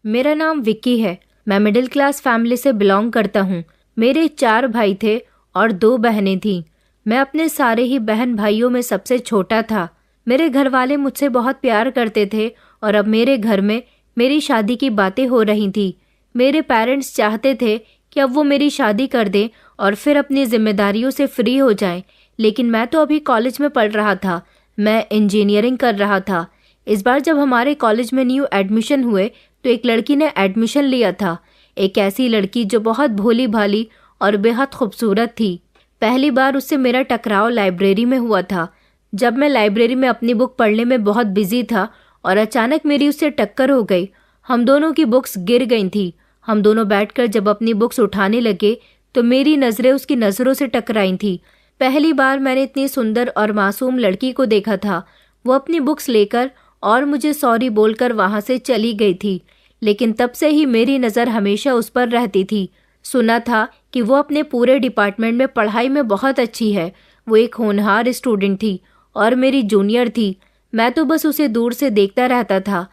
मेरा नाम विक्की है। मैं मिडिल क्लास फैमिली से बिलोंग करता हूँ। मेरे 4 भाई थे और 2 बहनें थीं। मैं अपने सारे ही बहन भाइयों में सबसे छोटा था। मेरे घर वाले मुझसे बहुत प्यार करते थे और अब मेरे घर में मेरी शादी की बातें हो रही थी। मेरे पेरेंट्स चाहते थे कि अब वो मेरी शादी कर दें और फिर अपनी जिम्मेदारियों से फ्री हो जाएं। लेकिन मैं तो अभी कॉलेज में पढ़ रहा था। मैं इंजीनियरिंग कर रहा था। इस बार जब हमारे कॉलेज में न्यू एडमिशन हुए तो एक लड़की ने एडमिशन लिया था। एक ऐसी लड़की जो बहुत भोली भाली और बेहद खूबसूरत थी। पहली बार उससे मेरा टकराव लाइब्रेरी में हुआ था, जब मैं लाइब्रेरी में अपनी बुक पढ़ने में बहुत बिजी था और अचानक मेरी उससे टक्कर हो गई। हम दोनों की बुक्स गिर गई थी। हम दोनों बैठकर जब अपनी बुक्स उठाने लगे तो मेरी नज़रें उसकी नज़रों से टकराई थी। पहली बार मैंने इतनी सुंदर और मासूम लड़की को देखा था। वो अपनी बुक्स लेकर और मुझे सॉरी बोलकर वहाँ से चली गई थी। लेकिन तब से ही मेरी नज़र हमेशा उस पर रहती थी। सुना था कि वो अपने पूरे डिपार्टमेंट में पढ़ाई में बहुत अच्छी है। वो एक होनहार स्टूडेंट थी और मेरी जूनियर थी। मैं तो बस उसे दूर से देखता रहता था।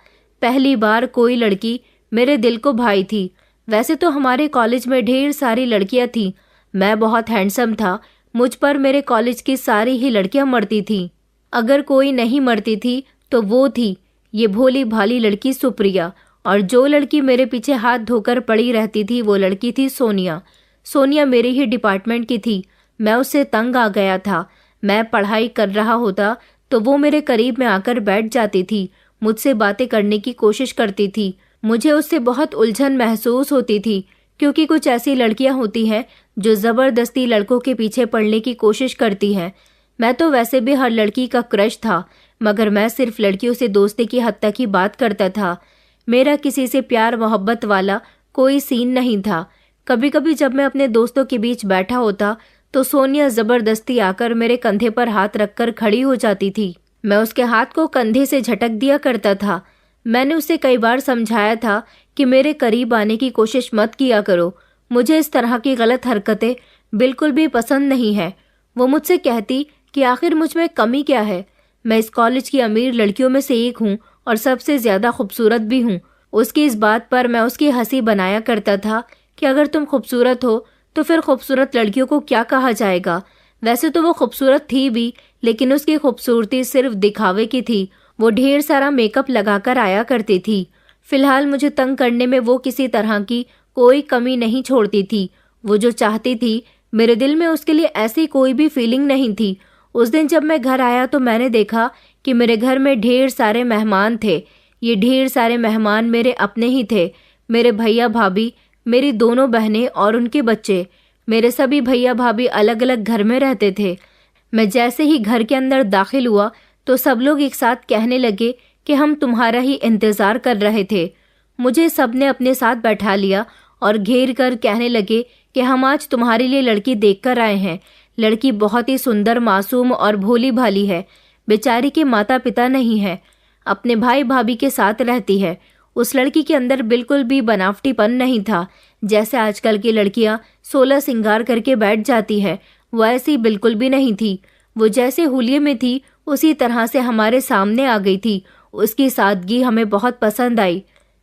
पहली बार कोई लड़की मेरे दिल को भाई थी। वैसे तो हमारे कॉलेज में ढेर सारी लड़कियां थीं। मैं बहुत हैंडसम था। मुझ पर मेरे कॉलेज की सारी ही लड़कियां मरती थीं। अगर कोई नहीं मरती थी तो वो थी ये भोली भाली लड़की सुप्रिया। और जो लड़की मेरे पीछे हाथ धोकर पड़ी रहती थी वो लड़की थी सोनिया। सोनिया मेरे ही डिपार्टमेंट की थी। मैं उससे तंग आ गया था। मैं पढ़ाई कर रहा होता तो वो मेरे करीब में आकर बैठ जाती थी। मुझसे बातें करने की कोशिश करती थी। मुझे उससे बहुत उलझन महसूस होती थी, क्योंकि कुछ ऐसी लड़कियां होती हैं जो ज़बरदस्ती लड़कों के पीछे पड़ने की कोशिश करती हैं। मैं तो वैसे भी हर लड़की का क्रश था, मगर मैं सिर्फ लड़कियों से दोस्ती की हद तक ही बात करता था। मेरा किसी से प्यार मोहब्बत वाला कोई सीन नहीं था। कभी कभी जब मैं अपने दोस्तों के बीच बैठा होता तो सोनिया ज़बरदस्ती आकर मेरे कंधे पर हाथ रखकर खड़ी हो जाती थी। मैं उसके हाथ को कंधे से झटक दिया करता था। मैंने उसे कई बार समझाया था कि मेरे करीब आने की कोशिश मत किया करो। मुझे इस तरह की गलत हरकतें बिल्कुल भी पसंद नहीं है। वो मुझसे कहती कि आखिर मुझ में कमी क्या है। मैं इस कॉलेज की अमीर लड़कियों में से एक हूँ और सबसे ज़्यादा खूबसूरत भी हूँ। उसकी इस बात पर मैं उसकी हंसी बनाया करता था कि अगर तुम खूबसूरत हो तो फिर खूबसूरत लड़कियों को क्या कहा जाएगा। वैसे तो वो खूबसूरत थी भी, लेकिन उसकी खूबसूरती सिर्फ दिखावे की थी। वो ढेर सारा मेकअप लगाकर आया करती थी। फिलहाल मुझे तंग करने में वो किसी तरह की कोई कमी नहीं छोड़ती थी। वो जो चाहती थी, मेरे दिल में उसके लिए ऐसी कोई भी फीलिंग नहीं थी। उस दिन जब मैं घर आया तो मैंने देखा कि मेरे घर में ढेर सारे मेहमान थे। ये ढेर सारे मेहमान मेरे अपने ही थे। मेरे भैया भाभी, मेरी दोनों बहनें और उनके बच्चे। मेरे सभी भैया भाभी अलग अलग घर में रहते थे। मैं जैसे ही घर के अंदर दाखिल हुआ तो सब लोग एक साथ कहने लगे कि हम तुम्हारा ही इंतज़ार कर रहे थे। मुझे सबने अपने साथ बैठा लिया और घेर कर कहने लगे कि हम आज तुम्हारे लिए लड़की देख कर आए हैं। लड़की बहुत ही सुंदर, मासूम और भोली भाली है। बेचारी के माता पिता नहीं है, अपने भाई भाभी के साथ रहती है। उस लड़की के अंदर बिल्कुल भी बनावटीपन नहीं था। जैसे आजकल की लड़कियां 16 सिंगार करके बैठ जाती है, वो ऐसी बिल्कुल भी नहीं थी। वो जैसे हुलिये में थी उसी तरह से हमारे सामने आ गई थी। उसकी सादगी हमें बहुत पसंद आई।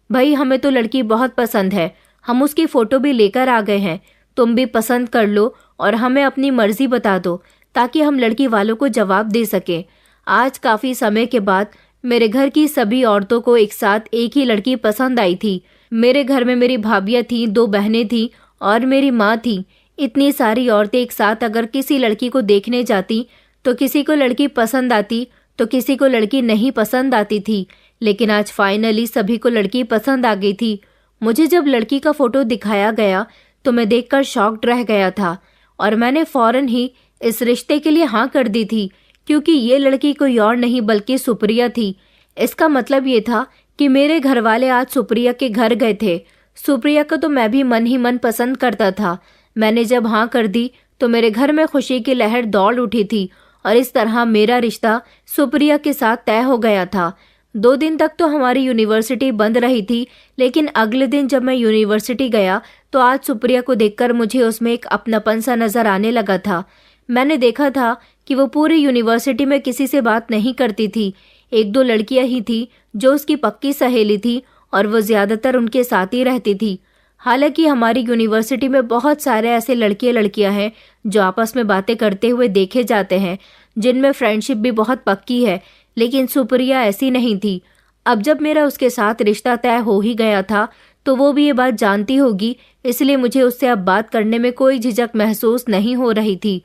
भाई, हमें तो लड़की बहुत पसंद है। हम उसकी फ़ोटो भी लेकर आ गए हैं। तुम भी पसंद कर लो और हमें अपनी मर्जी बता दो, ताकि हम लड़की वालों को जवाब दे सकें। आज काफ़ी समय के बाद मेरे घर की सभी औरतों को एक साथ एक ही लड़की पसंद आई थी। मेरे घर में मेरी भाभियाँ थीं, 2 बहनें थीं और मेरी माँ थी। इतनी सारी औरतें एक साथ अगर किसी लड़की को देखने जाती तो किसी को लड़की पसंद आती तो किसी को लड़की नहीं पसंद आती थी। लेकिन आज फाइनली सभी को लड़की पसंद आ गई थी। मुझे जब लड़की का फोटो दिखाया गया तो मैं देखकर शॉक्ड रह गया था और मैंने फौरन ही इस रिश्ते के लिए हाँ कर दी थी, क्योंकि ये लड़की कोई और नहीं बल्कि सुप्रिया थी। इसका मतलब ये था कि मेरे घर वाले आज सुप्रिया के घर गए थे। सुप्रिया को तो मैं भी मन ही मन पसंद करता था। मैंने जब हाँ कर दी तो मेरे घर में खुशी की लहर दौड़ उठी थी और इस तरह मेरा रिश्ता सुप्रिया के साथ तय हो गया था। 2 दिन तक तो हमारी यूनिवर्सिटी बंद रही थी, लेकिन अगले दिन जब मैं यूनिवर्सिटी गया तो आज सुप्रिया को देखकर मुझे उसमें एक अपनापन सा नजर आने लगा था। मैंने देखा था कि वो पूरी यूनिवर्सिटी में किसी से बात नहीं करती थी। 1-2 लड़कियां ही थी जो उसकी पक्की सहेली थी और वो ज़्यादातर उनके साथ ही रहती थी। हालांकि हमारी यूनिवर्सिटी में बहुत सारे ऐसे लड़के लड़कियां हैं जो आपस में बातें करते हुए देखे जाते हैं, जिनमें फ्रेंडशिप भी बहुत पक्की है, लेकिन सुप्रिया ऐसी नहीं थी। अब जब मेरा उसके साथ रिश्ता तय हो ही गया था तो वो भी ये बात जानती होगी, इसलिए मुझे उससे अब बात करने में कोई झिझक महसूस नहीं हो रही थी।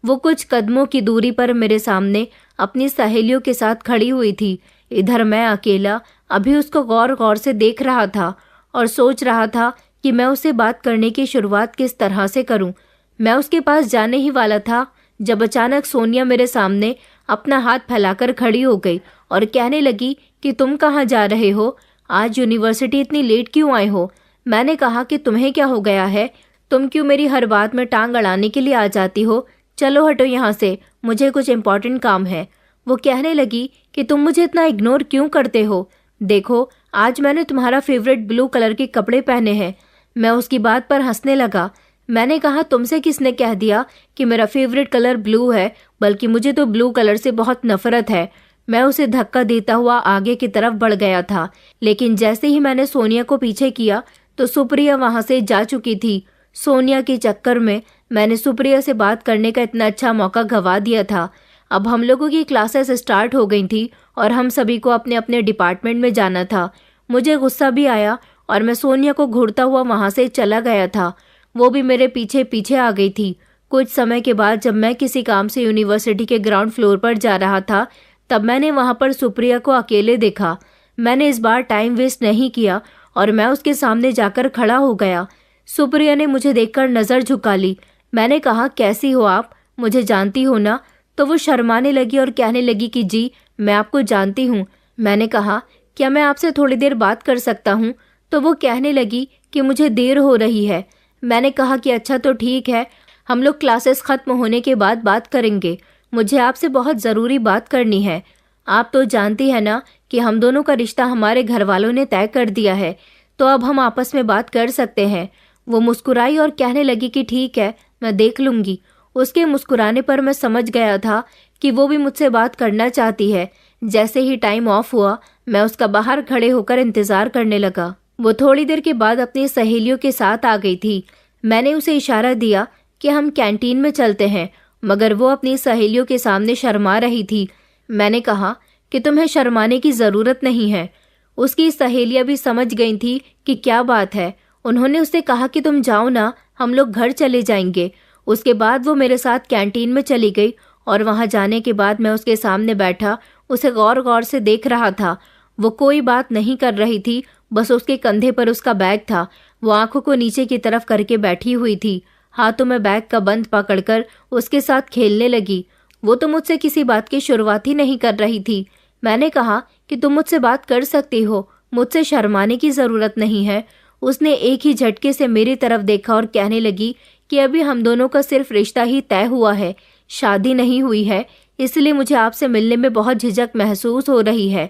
वो कुछ कदमों की दूरी पर मेरे सामने अपनी सहेलियों के साथ खड़ी हुई थी। इधर मैं अकेला अभी उसको गौर गौर से देख रहा था और सोच रहा था कि मैं उससे बात करने की शुरुआत किस तरह से करूं। मैं उसके पास जाने ही वाला था जब अचानक सोनिया मेरे सामने अपना हाथ फैलाकर खड़ी हो गई और कहने लगी कि तुम कहाँ जा रहे हो? आज यूनिवर्सिटी इतनी लेट क्यों आए हो? मैंने कहा कि तुम्हें क्या हो गया है? तुम क्यों मेरी हर बात में टांग अड़ाने के लिए आ जाती हो? चलो हटो यहाँ से, मुझे कुछ इम्पोर्टेंट काम है। वो कहने लगी कि तुम मुझे इतना इग्नोर क्यों करते हो? देखो, आज मैंने तुम्हारा फेवरेट ब्लू कलर के कपड़े पहने हैं। मैं उसकी बात पर हंसने लगा। मैंने कहा, तुमसे किसने कह दिया कि मेरा फेवरेट कलर ब्लू है? बल्कि मुझे तो ब्लू कलर से बहुत नफरत है। मैं उसे धक्का देता हुआ आगे की तरफ बढ़ गया था, लेकिन जैसे ही मैंने सोनिया को पीछे किया तो सुप्रिया वहां से जा चुकी थी। सोनिया के चक्कर में मैंने सुप्रिया से बात करने का इतना अच्छा मौका गंवा दिया था। अब हम लोगों की क्लासेस स्टार्ट हो गई थी और हम सभी को अपने अपने डिपार्टमेंट में जाना था। मुझे गुस्सा भी आया और मैं सोनिया को घूरता हुआ वहां से चला गया था। वो भी मेरे पीछे पीछे आ गई थी। कुछ समय के बाद जब मैं किसी काम से यूनिवर्सिटी के ग्राउंड फ्लोर पर जा रहा था, तब मैंने वहां पर सुप्रिया को अकेले देखा। मैंने इस बार टाइम वेस्ट नहीं किया और मैं उसके सामने जाकर खड़ा हो गया। सुप्रिया ने मुझे देखकर नजर झुका ली। मैंने कहा, कैसी हो आप? मुझे जानती हो ना? तो वो शर्माने लगी और कहने लगी कि जी, मैं आपको जानती हूँ। मैंने कहा, क्या मैं आपसे थोड़ी देर बात कर सकता हूँ? तो वो कहने लगी कि मुझे देर हो रही है। मैंने कहा कि अच्छा तो ठीक है, हम लोग क्लासेस खत्म होने के बाद बात करेंगे। मुझे आपसे बहुत ज़रूरी बात करनी है। आप तो जानती है ना कि हम दोनों का रिश्ता हमारे घर वालों ने तय कर दिया है, तो अब हम आपस में बात कर सकते हैं। वो मुस्कुराई और कहने लगी कि ठीक है, मैं देख लूँगी। उसके मुस्कुराने पर मैं समझ गया था कि वो भी मुझसे बात करना चाहती है। जैसे ही टाइम ऑफ हुआ, मैं उसका बाहर खड़े होकर इंतज़ार करने लगा। वो थोड़ी देर के बाद अपनी सहेलियों के साथ आ गई थी। मैंने उसे इशारा दिया कि हम कैंटीन में चलते हैं, मगर वो अपनी सहेलियों के सामने शर्मा रही थी। मैंने कहा कि तुम्हें शर्माने की ज़रूरत नहीं है। उसकी सहेलियां भी समझ गई थी कि क्या बात है। उन्होंने उससे कहा कि तुम जाओ ना, हम लोग घर चले जाएंगे। उसके बाद वो मेरे साथ कैंटीन में चली गई और वहां जाने के बाद मैं उसके सामने बैठा उसे गौर गौर से देख रहा था। वो कोई बात नहीं कर रही थी, बस उसके कंधे पर उसका बैग था। वो आंखों को नीचे की तरफ करके बैठी हुई थी। हाथों में बैग का बंद पकड़कर उसके साथ खेलने लगी। वो तो मुझसे किसी बात की शुरुआत ही नहीं कर रही थी। मैंने कहा कि तुम मुझसे बात कर सकती हो, मुझसे शर्माने की ज़रूरत नहीं है। उसने एक ही झटके से मेरी तरफ देखा और कहने लगी कि अभी हम दोनों का सिर्फ रिश्ता ही तय हुआ है, शादी नहीं हुई है, इसलिए मुझे आपसे मिलने में बहुत झिझक महसूस हो रही है।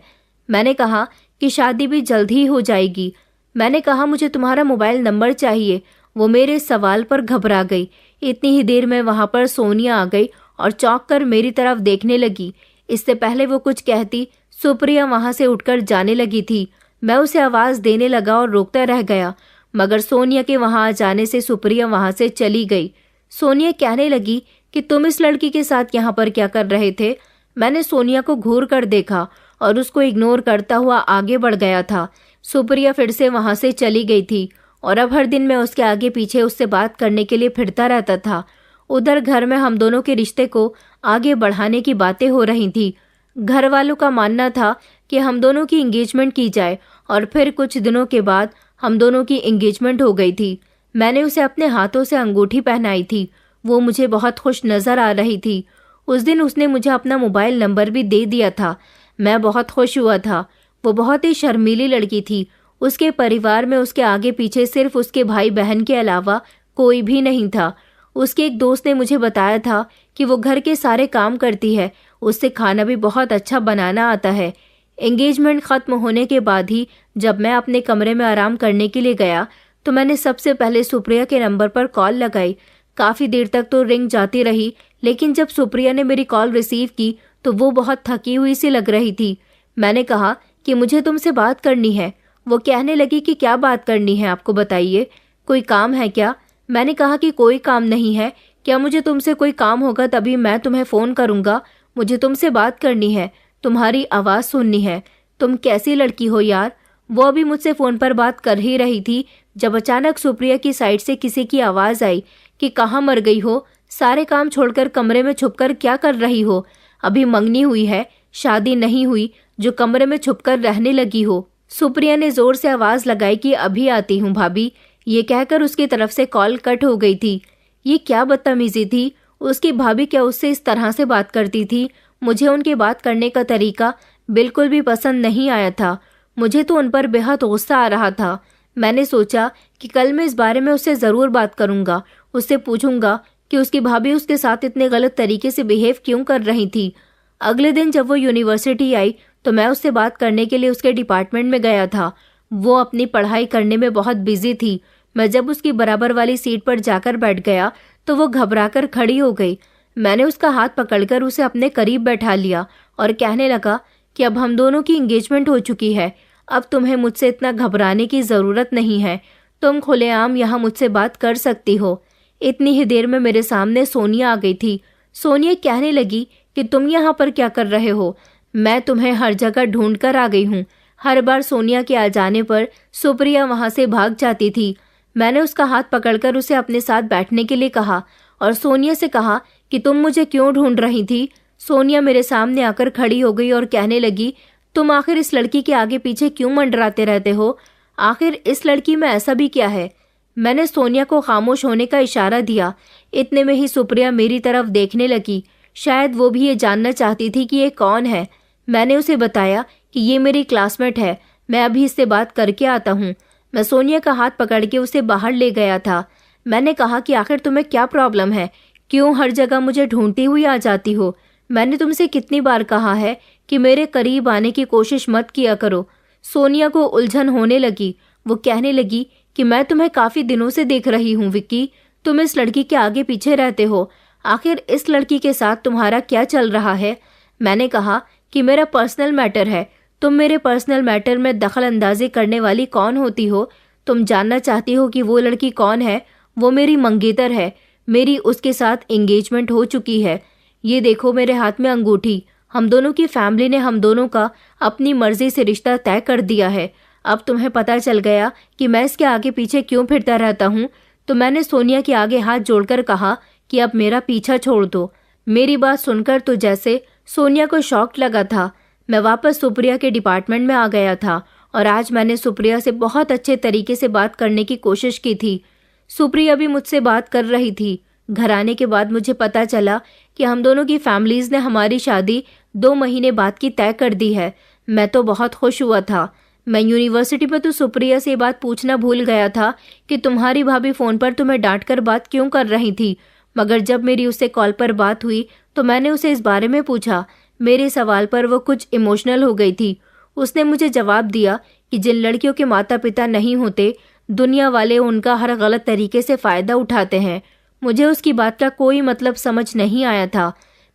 मैंने कहा कि शादी भी जल्द ही हो जाएगी। मैंने कहा, मुझे तुम्हारा मोबाइल नंबर चाहिए। वो मेरे सवाल पर घबरा गई। इतनी ही देर में वहां पर सोनिया आ गई और चौंक कर मेरी तरफ देखने लगी। इससे पहले वो कुछ कहती, सुप्रिया वहां से उठकर जाने लगी थी। मैं उसे आवाज़ देने लगा और रोकता रह गया, मगर सोनिया के वहां आ जाने से सुप्रिया वहां से चली गई। सोनिया कहने लगी कि तुम इस लड़की के साथ यहाँ पर क्या कर रहे थे? मैंने सोनिया को घूर कर देखा और उसको इग्नोर करता हुआ आगे बढ़ गया था। सुप्रिया फिर से वहां से चली गई थी और अब हर दिन मैं उसके आगे पीछे उससे बात करने के लिए फिरता रहता था। उधर घर में हम दोनों के रिश्ते को आगे बढ़ाने की बातें हो रही थी। घर वालों का मानना था कि हम दोनों की एंगेजमेंट की जाए और फिर कुछ दिनों के बाद हम दोनों की एंगेजमेंट हो गई थी। मैंने उसे अपने हाथों से अंगूठी पहनाई थी। वो मुझे बहुत खुश नजर आ रही थी। उस दिन उसने मुझे अपना मोबाइल नंबर भी दे दिया था। मैं बहुत खुश हुआ था। वो बहुत ही शर्मीली लड़की थी। उसके परिवार में उसके आगे पीछे सिर्फ उसके भाई बहन के अलावा कोई भी नहीं था। उसके एक दोस्त ने मुझे बताया था कि वो घर के सारे काम करती है, उससे खाना भी बहुत अच्छा बनाना आता है। एंगेजमेंट खत्म होने के बाद ही जब मैं अपने कमरे में आराम करने के लिए गया तो मैंने सबसे पहले सुप्रिया के नंबर पर कॉल लगाई। काफ़ी देर तक तो रिंग जाती रही, लेकिन जब सुप्रिया ने मेरी कॉल रिसीव की तो वो बहुत थकी हुई सी लग रही थी। मैंने कहा कि मुझे तुमसे बात करनी है। वो कहने लगी कि क्या बात करनी है आपको, बताइए, कोई काम है क्या? मैंने कहा कि कोई काम नहीं है। क्या मुझे तुमसे कोई काम होगा तभी मैं तुम्हें फ़ोन करूँगा? मुझे तुमसे बात करनी है, तुम्हारी आवाज़ सुननी है। तुम कैसी लड़की हो यार? वो अभी मुझसे फ़ोन पर बात कर ही रही थी जब अचानक सुप्रिया की साइड से किसी की आवाज़ आई कि कहाँ मर गई हो? सारे काम छोड़कर कमरे में छुपकर क्या कर रही हो? अभी मंगनी हुई है, शादी नहीं हुई जो कमरे में छुपकर रहने लगी हो। सुप्रिया ने जोर से आवाज़ लगाई कि अभी आती हूँ भाभी। ये कहकर उसकी तरफ से कॉल कट हो गई थी। ये क्या बदतमीजी थी? उसकी भाभी क्या उससे इस तरह से बात करती थी? मुझे उनकी बात करने का तरीका बिल्कुल भी पसंद नहीं आया था। मुझे तो उन पर बेहद गुस्सा आ रहा था। मैंने सोचा कि कल मैं इस बारे में उससे ज़रूर बात करूँगा। उससे पूछूंगा कि उसकी भाभी उसके साथ इतने गलत तरीके से बिहेव क्यों कर रही थी। अगले दिन जब वो यूनिवर्सिटी आई तो मैं उससे बात करने के लिए उसके डिपार्टमेंट में गया था। वो अपनी पढ़ाई करने में बहुत बिजी थी। मैं जब उसकी बराबर वाली सीट पर जाकर बैठ गया तो वो घबराकर खड़ी हो गई। मैंने उसका हाथ पकड़कर उसे अपने करीब बैठा लिया और कहने लगा कि अब हम दोनों की एंगेजमेंट हो चुकी है। अब तुम्हें मुझसे इतना घबराने की ज़रूरत नहीं है। तुम खुलेआम यहाँ मुझसे बात कर सकती हो। इतनी ही देर में मेरे सामने सोनिया आ गई थी। सोनिया कहने लगी कि तुम यहाँ पर क्या कर रहे हो? मैं तुम्हें हर जगह ढूंढ कर आ गई हूँ। हर बार सोनिया के आ जाने पर सुप्रिया वहाँ से भाग जाती थी। मैंने उसका हाथ पकड़कर उसे अपने साथ बैठने के लिए कहा और सोनिया से कहा कि तुम मुझे क्यों ढूंढ रही थी? सोनिया मेरे सामने आकर खड़ी हो गई और कहने लगी, तुम आखिर इस लड़की के आगे पीछे क्यों मंडराते रहते हो? आखिर इस लड़की में ऐसा भी क्या है? मैंने सोनिया को खामोश होने का इशारा दिया। इतने में ही सुप्रिया मेरी तरफ देखने लगी। शायद वो भी ये जानना चाहती थी कि ये कौन है। मैंने उसे बताया कि ये मेरी क्लासमेट है, मैं अभी इससे बात करके आता हूँ। मैं सोनिया का हाथ पकड़ के उसे बाहर ले गया था। मैंने कहा कि आखिर तुम्हें क्या प्रॉब्लम है? क्यों हर जगह मुझे ढूंढती हुई आ जाती हो? मैंने तुमसे कितनी बार कहा है कि मेरे करीब आने की कोशिश मत किया करो। सोनिया को उलझन होने लगी। वो कहने लगी कि मैं तुम्हें काफ़ी दिनों से देख रही हूँ विक्की, तुम इस लड़की के आगे पीछे रहते हो। आखिर इस लड़की के साथ तुम्हारा क्या चल रहा है? मैंने कहा कि मेरा पर्सनल मैटर है। तुम मेरे पर्सनल मैटर में दखल अंदाजी करने वाली कौन होती हो? तुम जानना चाहती हो कि वो लड़की कौन है? वो मेरी मंगेतर है। मेरी उसके साथ एंगेजमेंट हो चुकी है। ये देखो मेरे हाथ में अंगूठी। हम दोनों की फैमिली ने हम दोनों का अपनी मर्जी से रिश्ता तय कर दिया है। अब तुम्हें पता चल गया कि मैं इसके आगे पीछे क्यों फिरता रहता हूँ। तो मैंने सोनिया के आगे हाथ जोड़कर कहा कि अब मेरा पीछा छोड़ दो। मेरी बात सुनकर तो जैसे सोनिया को शॉक लगा था। मैं वापस सुप्रिया के डिपार्टमेंट में आ गया था और आज मैंने सुप्रिया से बहुत अच्छे तरीके से बात करने की कोशिश की थी। सुप्रिया भी मुझसे बात कर रही थी। घर आने के बाद मुझे पता चला कि हम दोनों की फैमिलीज ने हमारी शादी 2 महीने बाद की तय कर दी है। मैं तो बहुत खुश हुआ था। मैं यूनिवर्सिटी में तो सुप्रिया से बात पूछना भूल गया था कि तुम्हारी भाभी फ़ोन पर तुम्हें डांट कर बात क्यों कर रही थी। मगर जब मेरी उससे कॉल पर बात हुई तो मैंने उसे इस बारे में पूछा। मेरे सवाल पर वो कुछ इमोशनल हो गई थी। उसने मुझे जवाब दिया कि जिन लड़कियों के माता पिता नहीं होते, दुनिया वाले उनका हर गलत तरीके से फ़ायदा उठाते हैं। मुझे उसकी बात का कोई मतलब समझ नहीं आया था।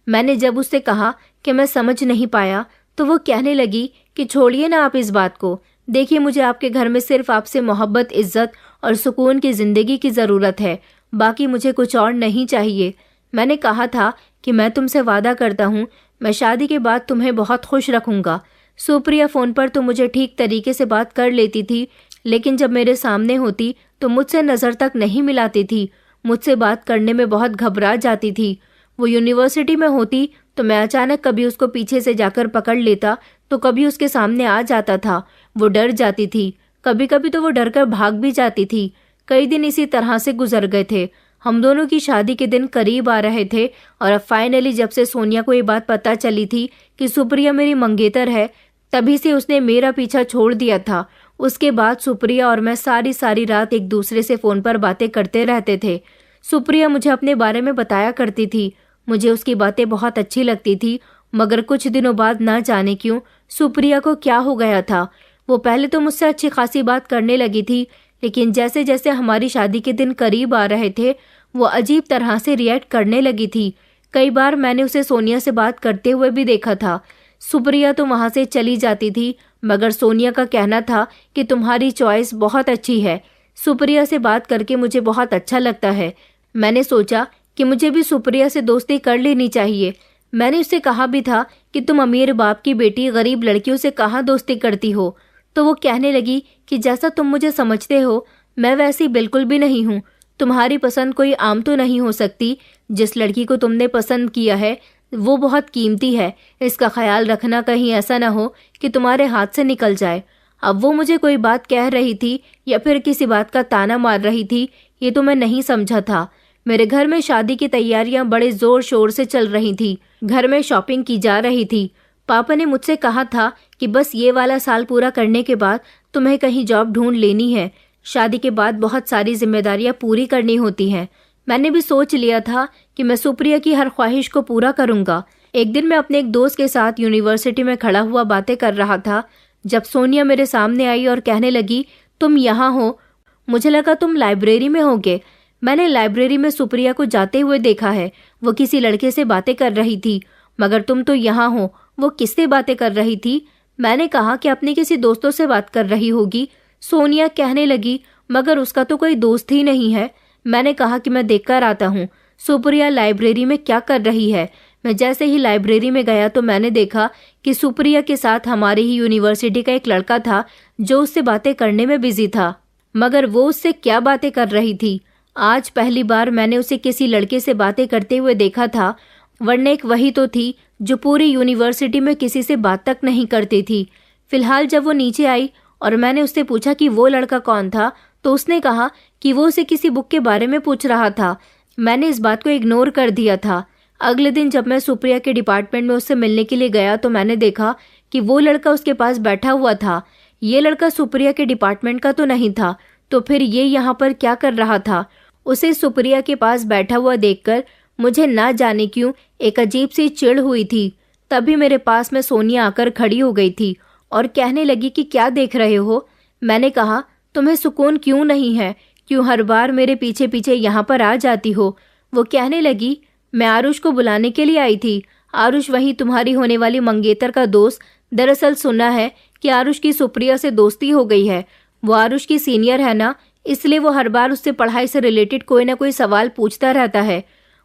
मैंने जब उससे कहा कि मैं समझ नहीं पाया तो वो कहने लगी कि छोड़िए ना आप इस बात को। देखिए, मुझे आपके घर में सिर्फ आपसे मोहब्बत, इज्जत और सुकून की ज़िंदगी की ज़रूरत है। बाकी मुझे कुछ और नहीं चाहिए। मैंने कहा था कि मैं तुमसे वादा करता हूँ मैं शादी के बाद तुम्हें बहुत खुश रखूँगा। सुप्रिया फ़ोन पर तो मुझे ठीक तरीके से बात कर लेती थी, लेकिन जब मेरे सामने होती तो मुझसे नज़र तक नहीं मिलाती थी। मुझसे बात करने में बहुत घबरा जाती थी। वो यूनिवर्सिटी में होती तो मैं अचानक कभी उसको पीछे से जाकर पकड़ लेता तो कभी उसके सामने आ जाता था। वो डर जाती थी। कभी कभी तो वो डर कर भाग भी जाती थी। कई दिन इसी तरह से गुजर गए थे। हम दोनों की शादी के दिन करीब आ रहे थे और अब फाइनली जब से सोनिया को ये बात पता चली थी कि सुप्रिया मेरी मंगेतर है, तभी से उसने मेरा पीछा छोड़ दिया था। उसके बाद सुप्रिया और मैं सारी रात एक दूसरे से फ़ोन पर बातें करते रहते थे। सुप्रिया मुझे अपने बारे में बताया करती थी। मुझे उसकी बातें बहुत अच्छी लगती थी, मगर कुछ दिनों बाद ना जाने क्यों सुप्रिया को क्या हो गया था। वो पहले तो मुझसे अच्छी खासी बात करने लगी थी, लेकिन जैसे जैसे हमारी शादी के दिन करीब आ रहे थे वो अजीब तरह से रिएक्ट करने लगी थी। कई बार मैंने उसे सोनिया से बात करते हुए भी देखा था। सुप्रिया तो वहाँ से चली जाती थी, मगर सोनिया का कहना था कि तुम्हारी चॉइस बहुत अच्छी है। सुप्रिया से बात करके मुझे बहुत अच्छा लगता है। मैंने सोचा कि मुझे भी सुप्रिया से दोस्ती कर लेनी चाहिए। मैंने उससे कहा भी था कि तुम अमीर बाप की बेटी गरीब लड़कियों से कहाँ दोस्ती करती हो। तो वो कहने लगी कि जैसा तुम मुझे समझते हो मैं वैसी बिल्कुल भी नहीं हूँ। तुम्हारी पसंद कोई आम तो नहीं हो सकती। जिस लड़की को तुमने पसंद किया है वो बहुत कीमती है। इसका ख्याल रखना कहीं ऐसा ना हो कि तुम्हारे हाथ से निकल जाए। अब वो मुझे कोई बात कह रही थी या फिर किसी बात का ताना मार रही थी, ये तो मैं नहीं समझा था। मेरे घर में शादी की तैयारियां बड़े जोर शोर से चल रही थी। घर में शॉपिंग की जा रही थी। पापा ने मुझसे कहा था कि बस ये वाला साल पूरा करने के बाद तुम्हें कहीं जॉब ढूंढ लेनी है। शादी के बाद बहुत सारी जिम्मेदारियां पूरी करनी होती हैं। मैंने भी सोच लिया था कि मैं सुप्रिया की हर ख्वाहिश को पूरा करूंगा। एक दिन मैं अपने एक दोस्त के साथ यूनिवर्सिटी में खड़ा हुआ बातें कर रहा था जब सोनिया मेरे सामने आई और कहने लगी, तुम यहाँ हो? मुझे लगा तुम लाइब्रेरी में होगे। मैंने लाइब्रेरी में सुप्रिया को जाते हुए देखा है। वो किसी लड़के से बातें कर रही थी। मगर तुम तो यहाँ हो। वो किससे बातें कर रही थी? मैंने कहा कि अपने किसी दोस्तों से बात कर रही होगी। सोनिया कहने लगी, मगर उसका तो कोई दोस्त ही नहीं है। मैंने कहा कि मैं देखकर आता हूँ सुप्रिया लाइब्रेरी में क्या कर रही है। मैं जैसे ही लाइब्रेरी में गया तो मैंने देखा कि सुप्रिया के साथ हमारी ही यूनिवर्सिटी का एक लड़का था जो उससे बातें करने में बिजी था। मगर वो उससे क्या बातें कर रही थी? आज पहली बार मैंने उसे किसी लड़के से बातें करते हुए देखा था, वरना एक वही तो थी जो पूरी यूनिवर्सिटी में किसी से बात तक नहीं करती थी। फिलहाल जब वो नीचे आई और मैंने उससे पूछा कि वो लड़का कौन था, तो उसने कहा कि वो उसे किसी बुक के बारे में पूछ रहा था। मैंने इस बात को इग्नोर कर दिया था। अगले दिन जब मैं सुप्रिया के डिपार्टमेंट में उससे मिलने के लिए गया तो मैंने देखा कि वो लड़का उसके पास बैठा हुआ था। ये लड़का सुप्रिया के डिपार्टमेंट का तो नहीं था, तो फिर ये यहाँ पर क्या कर रहा था? उसे सुप्रिया के पास बैठा हुआ देखकर मुझे ना जाने क्यों एक अजीब सी चिढ़ हुई थी। तभी मेरे पास में सोनिया आकर खड़ी हो गई थी और कहने लगी कि क्या देख रहे हो? मैंने कहा, तुम्हें सुकून क्यों नहीं है? क्यों हर बार मेरे पीछे पीछे यहाँ पर आ जाती हो? वो कहने लगी, मैं आरुष को बुलाने के लिए आई थी। आरुष वही तुम्हारी होने वाली मंगेतर का दोस्त। दरअसल सुना है कि आरुष की सुप्रिया से दोस्ती हो गई है। वो आरुष की सीनियर है ना, इसलिए वो हर बार उससे पढ़ाई से रिलेटेड कोई ना कोई सवाल पूछता रहता है।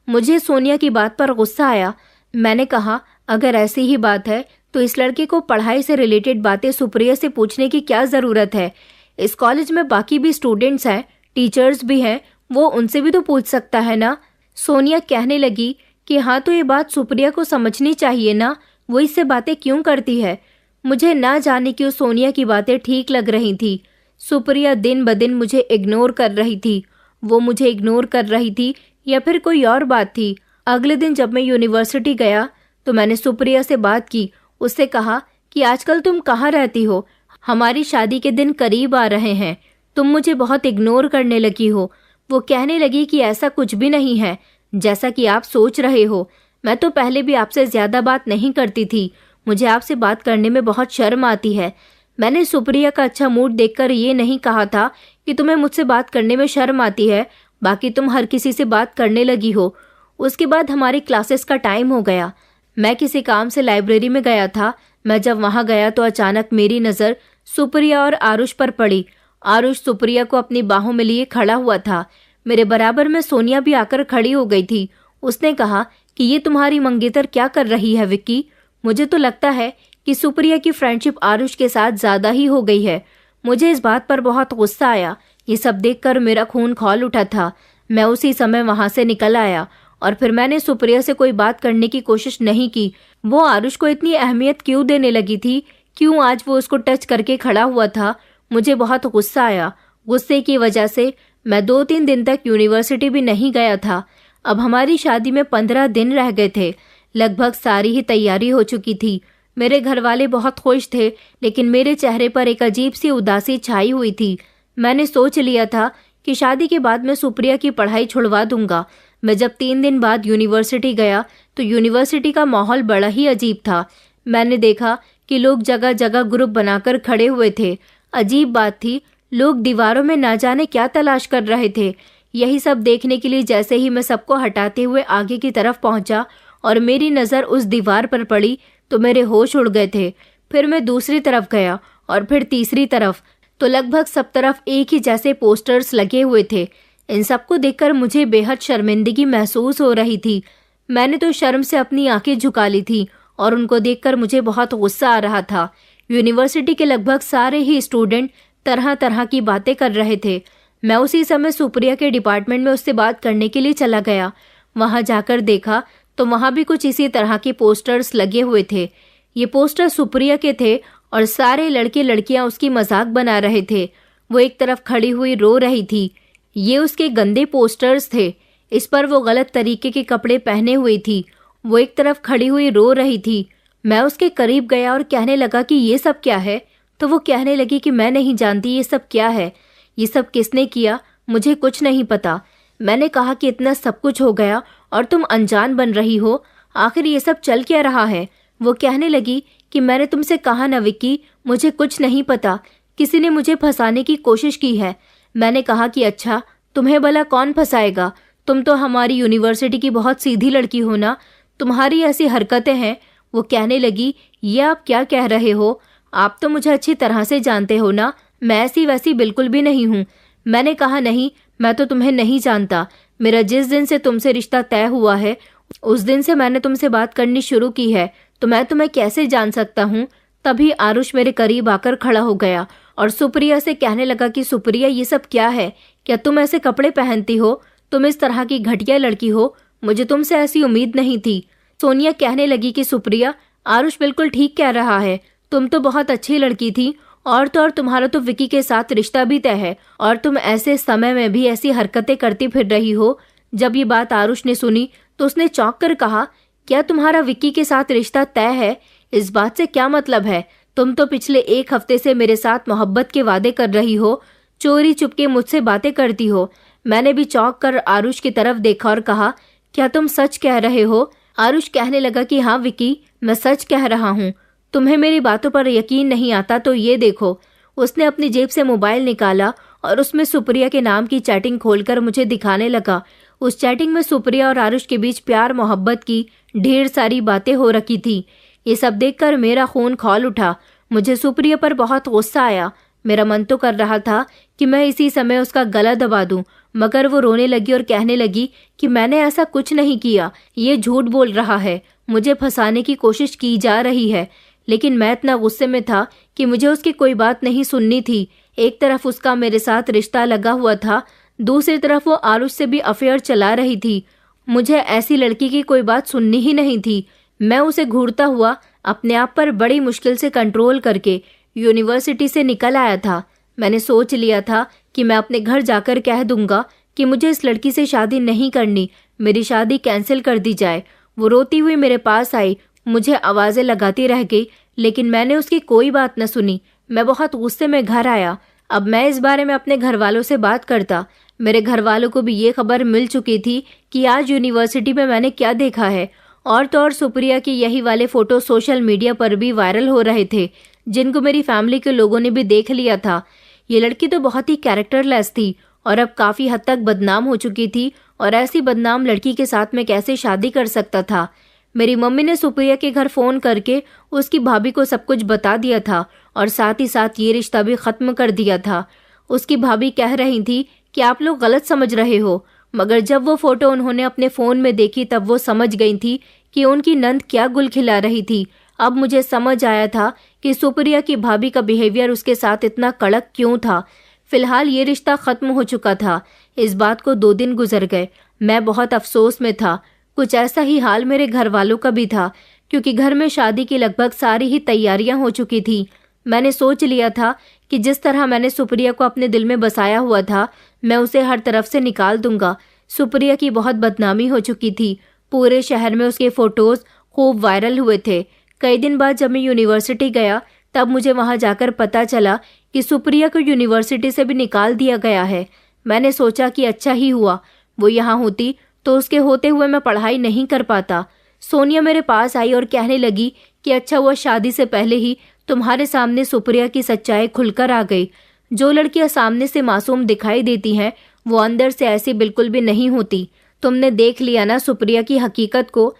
मुझे सोनिया की बात पर गुस्सा आया। मैंने कहा, अगर ऐसी ही बात है तो इस लड़के को पढ़ाई से रिलेटेड बातें सुप्रिया से पूछने की क्या ज़रूरत है? इस कॉलेज में बाकी भी स्टूडेंट्स हैं, टीचर्स भी हैं, वो उनसे भी तो पूछ सकता है ना। सोनिया कहने लगी कि हाँ, तो ये बात सुप्रिया को समझनी चाहिए ना, वो इससे बातें क्यों करती है? मुझे ना जाने क्यों सोनिया की बातें ठीक लग रही थी। सुप्रिया दिन ब दिन मुझे इग्नोर कर रही थी। वो मुझे इग्नोर कर रही थी या फिर कोई और बात थी? अगले दिन जब मैं यूनिवर्सिटी गया तो मैंने सुप्रिया से बात की। उससे कहा कि आजकल तुम कहाँ रहती हो? हमारी शादी के दिन करीब आ रहे हैं, तुम मुझे बहुत इग्नोर करने लगी हो। वो कहने लगी कि ऐसा कुछ भी नहीं है जैसा कि आप सोच रहे हो। मैं तो पहले भी आपसे ज़्यादा बात नहीं करती थी। मुझे आपसे बात करने में बहुत शर्म आती है। मैंने सुप्रिया का अच्छा मूड देखकर ये नहीं कहा था कि तुम्हें मुझसे बात करने में शर्म आती है, बाकी तुम हर किसी से बात करने लगी हो। उसके बाद हमारी क्लासेस का टाइम हो गया। मैं किसी काम से लाइब्रेरी में गया था। मैं जब वहां गया तो अचानक मेरी नज़र सुप्रिया और आरुष पर पड़ी। आरुष सुप्रिया को अपनी बाहों में लिए खड़ा हुआ था। मेरे बराबर में सोनिया भी आकर खड़ी हो गई थी। उसने कहा कि ये तुम्हारी मंगेतर क्या कर रही है विक्की? मुझे तो लगता है कि सुप्रिया की फ्रेंडशिप आरुष के साथ ज़्यादा ही हो गई है। मुझे इस बात पर बहुत गुस्सा आया। ये सब देखकर मेरा खून खौल उठा था। मैं उसी समय वहां से निकल आया और फिर मैंने सुप्रिया से कोई बात करने की कोशिश नहीं की। वो आरुष को इतनी अहमियत क्यों देने लगी थी? क्यों आज वो उसको टच करके खड़ा हुआ था? मुझे बहुत गुस्सा आया। गुस्से की वजह से मैं 2-3 दिन तक यूनिवर्सिटी भी नहीं गया था। अब हमारी शादी में 15 दिन रह गए थे। लगभग सारी ही तैयारी हो चुकी थी। मेरे घर वाले बहुत खुश थे, लेकिन मेरे चेहरे पर एक अजीब सी उदासी छाई हुई थी। मैंने सोच लिया था कि शादी के बाद मैं सुप्रिया की पढ़ाई छुड़वा दूंगा। मैं जब 3 दिन बाद यूनिवर्सिटी गया तो यूनिवर्सिटी का माहौल बड़ा ही अजीब था। मैंने देखा कि लोग जगह जगह ग्रुप बनाकर खड़े हुए थे। अजीब बात थी, लोग दीवारों में ना जाने क्या तलाश कर रहे थे। यही सब देखने के लिए जैसे ही मैं सबको हटाते हुए आगे की तरफ पहुंचा और मेरी नज़र उस दीवार पर पड़ी तो मेरे होश उड़ गए थे। फिर मैं दूसरी तरफ गया और फिर तीसरी तरफ, तो लगभग सब तरफ एक ही जैसे पोस्टर्स लगे हुए थे। इन सबको देखकर मुझे बेहद शर्मिंदगी महसूस हो रही थी। मैंने तो शर्म से अपनी आंखें झुका ली थी और उनको देखकर मुझे बहुत गुस्सा आ रहा था। यूनिवर्सिटी के लगभग सारे ही स्टूडेंट तरह तरह की बातें कर रहे थे। मैं उसी समय सुप्रिया के डिपार्टमेंट में उससे बात करने के लिए चला गया। वहां जाकर देखा तो वहां भी कुछ इसी तरह के पोस्टर्स लगे हुए थे। ये पोस्टर सुप्रिया के थे और सारे लड़के लड़कियां उसकी मजाक बना रहे थे। वो एक तरफ खड़ी हुई रो रही थी। ये उसके गंदे पोस्टर्स थे। इस पर वो गलत तरीके के कपड़े पहने हुई थी। वो एक तरफ खड़ी हुई रो रही थी। मैं उसके करीब गया और कहने लगा कि ये सब क्या है। तो वो कहने लगी कि मैं नहीं जानती ये सब क्या है, ये सब किसने किया, मुझे कुछ नहीं पता। मैंने कहा कि इतना सब कुछ हो गया और तुम अनजान बन रही हो, आखिर ये सब चल क्या रहा है। वो कहने लगी कि मैंने तुमसे कहा ना विक्की, मुझे कुछ नहीं पता, किसी ने मुझे फंसाने की कोशिश की है। मैंने कहा कि अच्छा, तुम्हें भला कौन फंसाएगा, तुम तो हमारी यूनिवर्सिटी की बहुत सीधी लड़की हो ना, तुम्हारी ऐसी हरकतें हैं। वो कहने लगी, ये आप क्या कह रहे हो, आप तो मुझे अच्छी तरह से जानते हो ना, मैं ऐसी वैसी बिल्कुल भी नहीं हूँ। मैंने कहा नहीं, मैं तो तुम्हें नहीं जानता। मेरा जिस दिन से तुमसे रिश्ता तय हुआ है उस दिन से मैंने तुमसे बात करनी शुरू की है, तो मैं तुम्हें कैसे जान सकता हूँ। तभी आरुष मेरे करीब आकर खड़ा हो गया और सुप्रिया से कहने लगा कि सुप्रिया, ये सब क्या है, क्या तुम ऐसे कपड़े पहनती हो, तुम इस तरह की घटिया लड़की हो, मुझे तुमसे ऐसी उम्मीद नहीं थी। सोनिया कहने लगी कि सुप्रिया, आरुष बिल्कुल ठीक कह रहा है, तुम तो बहुत अच्छी लड़की थी और तो और तुम्हारा तो विकी के साथ रिश्ता भी तय है और तुम ऐसे समय में भी ऐसी हरकतें करती फिर रही हो। जब ये बात आरुष ने सुनी तो उसने चौंक कर कहा, क्या तुम्हारा विक्की के साथ रिश्ता तय है? इस बात से क्या मतलब है? तुम तो पिछले एक हफ्ते से मेरे साथ मोहब्बत के वादे कर रही हो, चोरी चुपके मुझसे बातें करती हो। मैंने भी चौंक कर आरुष की तरफ देखा और कहा, क्या तुम सच कह रहे हो? आरुष कहने लगा कि हाँ विक्की, मैं सच कह रहा हूँ। तुम्हें मेरी बातों पर यकीन नहीं आता तो ये देखो। उसने अपनी जेब से मोबाइल निकाला और उसमें सुप्रिया के नाम की चैटिंग खोलकर मुझे दिखाने लगा। उस चैटिंग में सुप्रिया और आरुष के बीच प्यार मोहब्बत की ढेर सारी बातें हो रखी थी। ये सब देखकर मेरा खून खौल उठा। मुझे सुप्रिया पर बहुत गुस्सा आया। मेरा मन तो कर रहा था कि मैं इसी समय उसका गला दबा दूं, मगर वो रोने लगी और कहने लगी कि मैंने ऐसा कुछ नहीं किया, ये झूठ बोल रहा है, मुझे फंसाने की कोशिश की जा रही है। लेकिन मैं इतना गुस्से में था कि मुझे उसकी कोई बात नहीं सुननी थी। एक तरफ उसका मेरे साथ रिश्ता लगा हुआ था, दूसरी तरफ वो आरुष से भी अफेयर चला रही थी। मुझे ऐसी लड़की की कोई बात सुननी ही नहीं थी। मैं उसे घूरता हुआ अपने आप पर बड़ी मुश्किल से कंट्रोल करके यूनिवर्सिटी से निकल आया था। मैंने सोच लिया था कि मैं अपने घर जाकर कह दूंगा कि मुझे इस लड़की से शादी नहीं करनी, मेरी शादी कैंसिल कर दी जाए। वो रोती हुई मेरे पास आई, मुझे आवाजें लगाती रह गई, लेकिन मैंने उसकी कोई बात न सुनी। मैं बहुत गुस्से में घर आया। अब मैं इस बारे में अपने घर वालों से बात करता। मेरे घर वालों को भी ये खबर मिल चुकी थी कि आज यूनिवर्सिटी में मैंने क्या देखा है। और तो और सुप्रिया की यही वाले फोटो सोशल मीडिया पर भी वायरल हो रहे थे, जिनको मेरी फैमिली के लोगों ने भी देख लिया था। ये लड़की तो बहुत ही कैरेक्टरलेस थी और अब काफी हद तक बदनाम हो चुकी थी, और ऐसी बदनाम लड़की के साथ मैं कैसे शादी कर सकता था। मेरी मम्मी ने सुप्रिया के घर फोन करके उसकी भाभी को सब कुछ बता दिया था और साथ ही साथ ये रिश्ता भी खत्म कर दिया था। उसकी भाभी कह रही थी कि आप लोग गलत समझ रहे हो, मगर जब वो फोटो उन्होंने अपने फोन में देखी तब वो समझ गई थी कि उनकी नंद क्या गुल खिला रही थी। अब मुझे समझ आया था कि सुप्रिया की भाभी का बिहेवियर उसके साथ इतना कड़क क्यों था। फिलहाल ये रिश्ता खत्म हो चुका था। इस बात को 2 दिन गुजर गए। मैं बहुत अफसोस में था। कुछ ऐसा ही हाल मेरे घर वालों का भी था, क्योंकि घर में शादी की लगभग सारी ही तैयारियां हो चुकी थी। मैंने सोच लिया था कि जिस तरह मैंने सुप्रिया को अपने दिल में बसाया हुआ था, मैं उसे हर तरफ से निकाल दूंगा। सुप्रिया की बहुत बदनामी हो चुकी थी। पूरे शहर में उसके फोटोज खूब वायरल हुए थे। कई दिन बाद जब मैं यूनिवर्सिटी गया तब मुझे वहां जाकर पता चला कि सुप्रिया को यूनिवर्सिटी से भी निकाल दिया गया है। मैंने सोचा कि अच्छा ही हुआ, वो यहाँ होती तो उसके होते हुए मैं पढ़ाई नहीं कर पाता। सोनिया मेरे पास आई और कहने लगी कि अच्छा हुआ शादी से पहले ही तुम्हारे सामने सुप्रिया की सच्चाई खुलकर आ गई। जो लड़कियां सामने से मासूम दिखाई देती हैं वो अंदर से ऐसी बिल्कुल भी नहीं होती। तुमने देख लिया ना सुप्रिया की हकीकत को।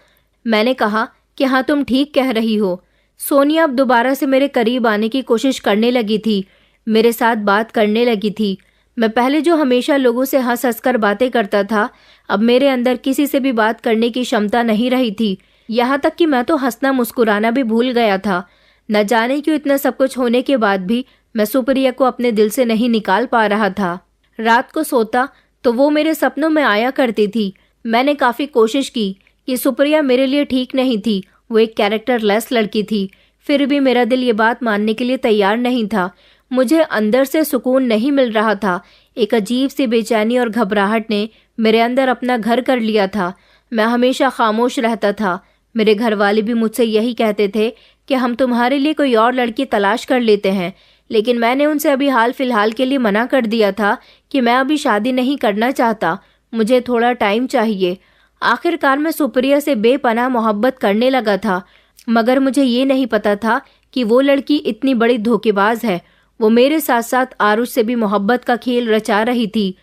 मैंने कहा कि हाँ, तुम ठीक कह रही हो। सोनिया अब दोबारा से मेरे करीब आने की कोशिश करने लगी थी, मेरे साथ बात करने लगी थी। मैं पहले जो हमेशा लोगों से हंस हंस कर बातें करता था, अब मेरे अंदर किसी से भी बात करने की क्षमता नहीं रही थी। यहाँ तक कि मैं तो हंसना मुस्कुराना भी भूल गया था। न जाने क्यों इतना सब कुछ होने के बाद भी मैं सुप्रिया को अपने दिल से नहीं निकाल पा रहा था। रात को सोता तो वो मेरे सपनों में आया करती थी। मैंने काफ़ी कोशिश की कि सुप्रिया मेरे लिए ठीक नहीं थी, वो एक कैरेक्टरलेस लड़की थी। फिर भी मेरा दिल ये बात मानने के लिए तैयार नहीं था। मुझे अंदर से सुकून नहीं मिल रहा था। एक अजीब सी बेचैनी और घबराहट ने मेरे अंदर अपना घर कर लिया था। मैं हमेशा खामोश रहता था। मेरे घर वाले भी मुझसे यही कहते थे कि हम तुम्हारे लिए कोई और लड़की तलाश कर लेते हैं, लेकिन मैंने उनसे अभी हाल फिलहाल के लिए मना कर दिया था कि मैं अभी शादी नहीं करना चाहता, मुझे थोड़ा टाइम चाहिए। आखिरकार मैं सुप्रिया से बेपनाह मोहब्बत करने लगा था, मगर मुझे ये नहीं पता था कि वो लड़की इतनी बड़ी धोखेबाज है। वो मेरे साथ साथ आरुष से भी मोहब्बत का खेल रचा रही थी।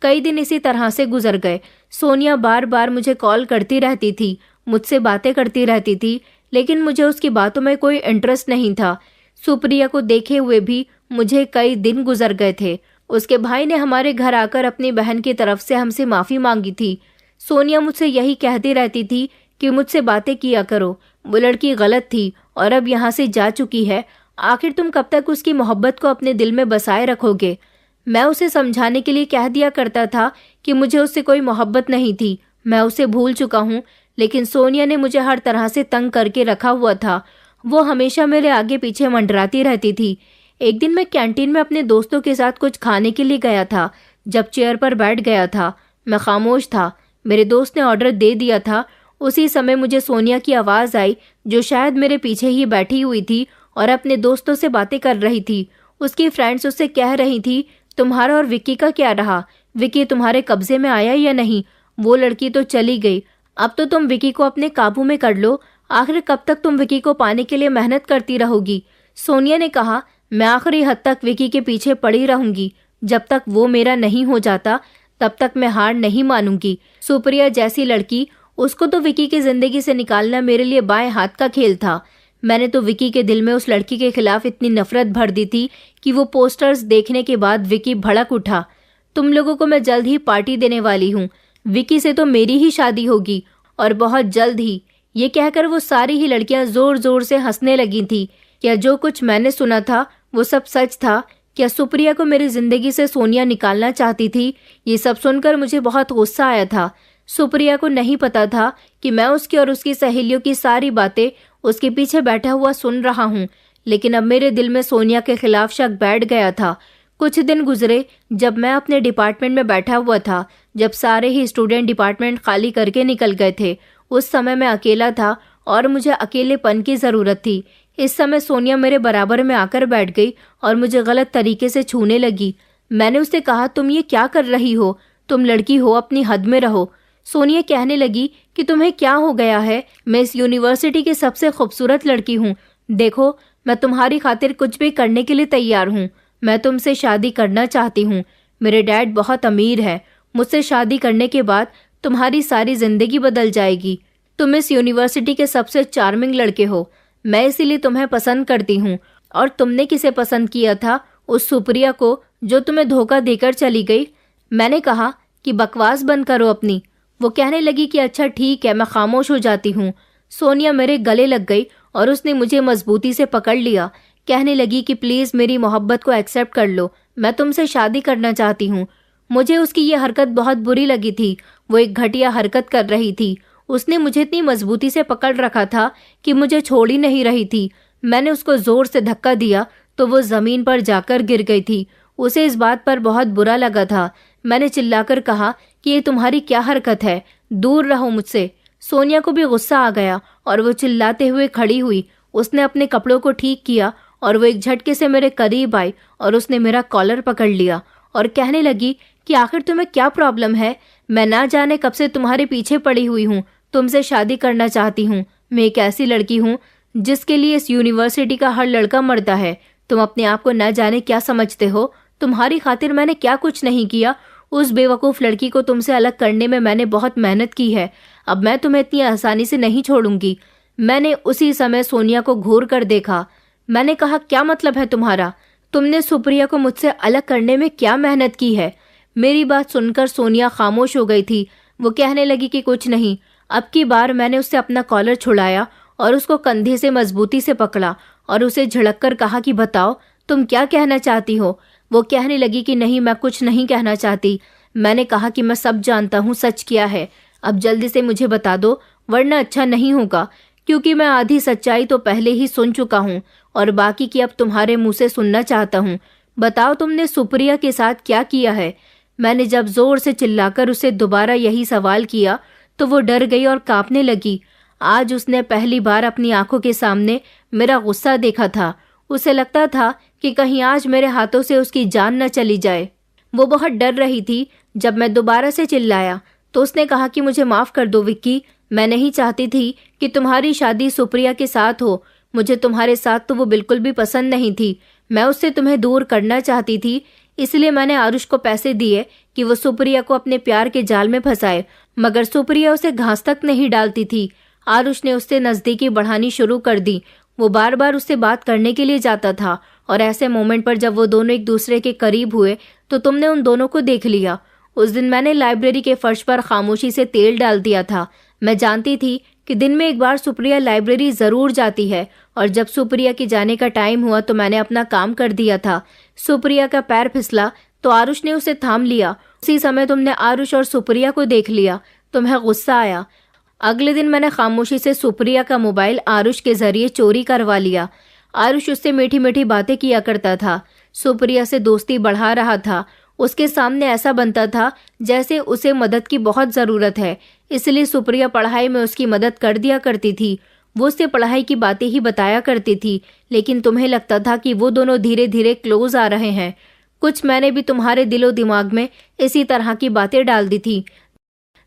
कई दिन इसी तरह से गुजर गए। सोनिया बार बार मुझे कॉल करती रहती थी, मुझसे बातें करती रहती थी, लेकिन मुझे उसकी बातों में कोई इंटरेस्ट नहीं था। सुप्रिया को देखे हुए भी मुझे कई दिन गुजर गए थे। उसके भाई ने हमारे घर आकर अपनी बहन की तरफ से हमसे माफ़ी मांगी थी। सोनिया मुझसे यही कहती रहती थी कि मुझसे बातें किया करो, वो लड़की गलत थी और अब यहाँ से जा चुकी है। आखिर तुम कब तक उसकी मोहब्बत को अपने दिल में बसाए रखोगे? मैं उसे समझाने के लिए कह दिया करता था कि मुझे उससे कोई मोहब्बत नहीं थी, मैं उसे भूल चुका हूँ, लेकिन सोनिया ने मुझे हर तरह से तंग करके रखा हुआ था। वो हमेशा मेरे आगे पीछे मंडराती रहती थी। एक दिन मैं कैंटीन में अपने दोस्तों के साथ कुछ खाने के लिए गया था। जब चेयर पर बैठ गया था, मैं खामोश था। मेरे दोस्त ने ऑर्डर दे दिया था। उसी समय मुझे सोनिया की आवाज़ आई, जो शायद मेरे पीछे ही बैठी हुई थी और अपने दोस्तों से बातें कर रही थी। उसकी फ्रेंड्स उससे कह रही थी, तुम्हारा और विक्की का क्या रहा? विक्की तुम्हारे कब्जे में आया या नहीं? वो लड़की तो चली गई, अब तो तुम विक्की को अपने काबू में कर लो। आखिर कब तक तुम विक्की को पाने के लिए मेहनत करती रहोगी? सोनिया ने कहा, मैं आखिरी हद तक विक्की के पीछे पड़ी रहूंगी। जब तक वो मेरा नहीं हो जाता तब तक मैं हार नहीं मानूंगी। सुप्रिया जैसी लड़की, उसको तो विक्की की जिंदगी से निकालना मेरे लिए बाएं हाथ का खेल था। मैंने तो विक्की के दिल में उस लड़की के खिलाफ इतनी नफरत भर दी थी कि वो पोस्टर्स देखने के बाद विक्की भड़क उठा। तुम लोगों को मैं जल्द ही पार्टी देने वाली हूँ, विक्की से तो मेरी ही शादी होगी और बहुत जल्द ही। ये कहकर वो सारी ही लड़कियां जोर जोर से हंसने लगी थी। क्या जो कुछ मैंने सुना था वो सब सच था? क्या सुप्रिया को मेरी जिंदगी से सोनिया निकालना चाहती थी? ये सब सुनकर मुझे बहुत गुस्सा आया था। सुप्रिया को नहीं पता था कि मैं उसकी और उसकी सहेलियों की सारी बातें उसके पीछे बैठा हुआ सुन रहा हूँ, लेकिन अब मेरे दिल में सोनिया के खिलाफ शक बैठ गया था। कुछ दिन गुजरे जब मैं अपने डिपार्टमेंट में बैठा हुआ था, जब सारे ही स्टूडेंट डिपार्टमेंट खाली करके निकल गए थे। उस समय मैं अकेला था और मुझे अकेलेपन की ज़रूरत थी। इस समय सोनिया मेरे बराबर में आकर बैठ गई और मुझे गलत तरीके से छूने लगी। मैंने उससे कहा, तुम ये क्या कर रही हो? तुम लड़की हो, अपनी हद में रहो। सोनिया कहने लगी कि तुम्हें क्या हो गया है? मैं इस यूनिवर्सिटी की सबसे खूबसूरत लड़की हूँ। देखो, मैं तुम्हारी खातिर कुछ भी करने के लिए तैयार हूँ। मैं तुमसे शादी करना चाहती हूँ। मेरे डैड बहुत अमीर है। मुझसे शादी करने के बाद तुम्हारी सारी जिंदगी बदल जाएगी। तुम इस यूनिवर्सिटी के सबसे चार्मिंग लड़के हो। मैं इसीलिए तुम्हें पसंद करती हूँ। और तुमने किसे पसंद किया था? उस सुप्रिया को, जो तुम्हें धोखा देकर चली गई। मैंने कहा कि बकवास बंद करो अपनी। वो कहने लगी कि अच्छा ठीक है, मैं खामोश हो जाती हूँ। सोनिया मेरे गले लग गई और उसने मुझे मजबूती से पकड़ लिया। कहने लगी कि प्लीज़ मेरी मोहब्बत को एक्सेप्ट कर लो, मैं तुमसे शादी करना चाहती हूँ। मुझे उसकी ये हरकत बहुत बुरी लगी थी। वो एक घटिया हरकत कर रही थी। उसने मुझे इतनी मजबूती से पकड़ रखा था कि मुझे छोड़ ही नहीं रही थी। मैंने उसको जोर से धक्का दिया तो वो ज़मीन पर जाकर गिर गई थी। उसे इस बात पर बहुत बुरा लगा था। मैंने चिल्लाकर कहा कि ये तुम्हारी क्या हरकत है, दूर रहो मुझसे। सोनिया को भी गुस्सा आ गया और वो चिल्लाते हुए खड़ी हुई। उसने अपने कपड़ों को ठीक किया और वो एक झटके से मेरे करीब आई और उसने मेरा कॉलर पकड़ लिया और कहने लगी कि आखिर तुम्हें क्या प्रॉब्लम है? मैं ना जाने कब से तुम्हारे पीछे पड़ी हुई हूँ, तुमसे शादी करना चाहती हूँ। मैं एक ऐसी लड़की हूँ जिसके लिए इस यूनिवर्सिटी का हर लड़का मरता है। तुम अपने आप को न जाने क्या समझते हो? तुम्हारी खातिर मैंने क्या कुछ नहीं किया। उस बेवकूफ़ लड़की को तुमसे अलग करने में मैंने बहुत मेहनत की है। अब मैं तुम्हें इतनी आसानी से नहीं छोड़ूंगी। मैंने उसी समय सोनिया को घूर कर देखा। मैंने कहा, क्या मतलब है तुम्हारा? तुमने सुप्रिया को मुझसे अलग करने में क्या मेहनत की है? मेरी बात सुनकर सोनिया खामोश हो गई थी। वो कहने लगी कि कुछ नहीं। अब की बार मैंने उससे अपना कॉलर छुड़ाया और उसको कंधे से मजबूती से पकड़ा और उसे झिड़क कर कहा कि बताओ, तुम क्या कहना चाहती हो? वो कहने लगी कि नहीं, मैं कुछ नहीं कहना चाहती। मैंने कहा कि मैं सब जानता हूँ, सच क्या है। अब जल्दी से मुझे बता दो, वरना अच्छा नहीं होगा, क्योंकि मैं आधी सच्चाई तो पहले ही सुन चुका हूँ और बाकी की अब तुम्हारे मुंह से सुनना चाहता हूँ। बताओ, तुमने सुप्रिया के साथ क्या किया है? मैंने जब जोर से चिल्लाकर उसे दोबारा यही सवाल किया तो वो डर गई और कांपने लगी। आज उसने पहली बार अपनी आंखों के सामने मेरा गुस्सा देखा था। उसे लगता था कि कहीं आज मेरे हाथों से उसकी जान न चली जाए। वो बहुत डर रही थी। जब मैं दोबारा से चिल्लाया तो उसने कहा कि मुझे माफ कर दो विक्की, मैं नहीं चाहती थी कि तुम्हारी शादी सुप्रिया के साथ हो। मुझे तुम्हारे साथ तो वो बिल्कुल भी पसंद नहीं थी। मैं उससे तुम्हें दूर करना चाहती थी, इसलिए मैंने आरुष को पैसे दिए कि वो सुप्रिया को अपने प्यार के जाल में फंसाए, मगर सुप्रिया उसे घास तक नहीं डालती थी। आरुष ने उससे नजदीकी बढ़ानी शुरू कर दी। वो बार बार उससे बात करने के लिए जाता था और ऐसे मोमेंट पर जब वो दोनों एक दूसरे के करीब हुए तो तुमने उन दोनों को देख लिया। उस दिन मैंने लाइब्रेरी के फर्श पर खामोशी से तेल डाल दिया था। मैं जानती थी कि दिन में एक बार सुप्रिया लाइब्रेरी जरूर जाती है और जब सुप्रिया के जाने का टाइम हुआ तो मैंने अपना काम कर दिया था। सुप्रिया का पैर फिसला तो आरुष ने उसे थाम लिया। उसी समय तुमने आरुष और सुप्रिया को देख लिया। तुम्हें गुस्सा आया। अगले दिन मैंने खामोशी से सुप्रिया का मोबाइल आरुष के जरिए चोरी करवा लिया। आरुष उससे मीठी मीठी बातें किया करता था, सुप्रिया से दोस्ती बढ़ा रहा था। उसके सामने ऐसा बनता था जैसे उसे मदद की बहुत ज़रूरत है, इसलिए सुप्रिया पढ़ाई में उसकी मदद कर दिया करती थी। वो उससे पढ़ाई की बातें ही बताया करती थी, लेकिन तुम्हें लगता था कि वो दोनों धीरे धीरे क्लोज आ रहे हैं। कुछ मैंने भी तुम्हारे दिलो दिमाग में इसी तरह की बातें डाल दी थी।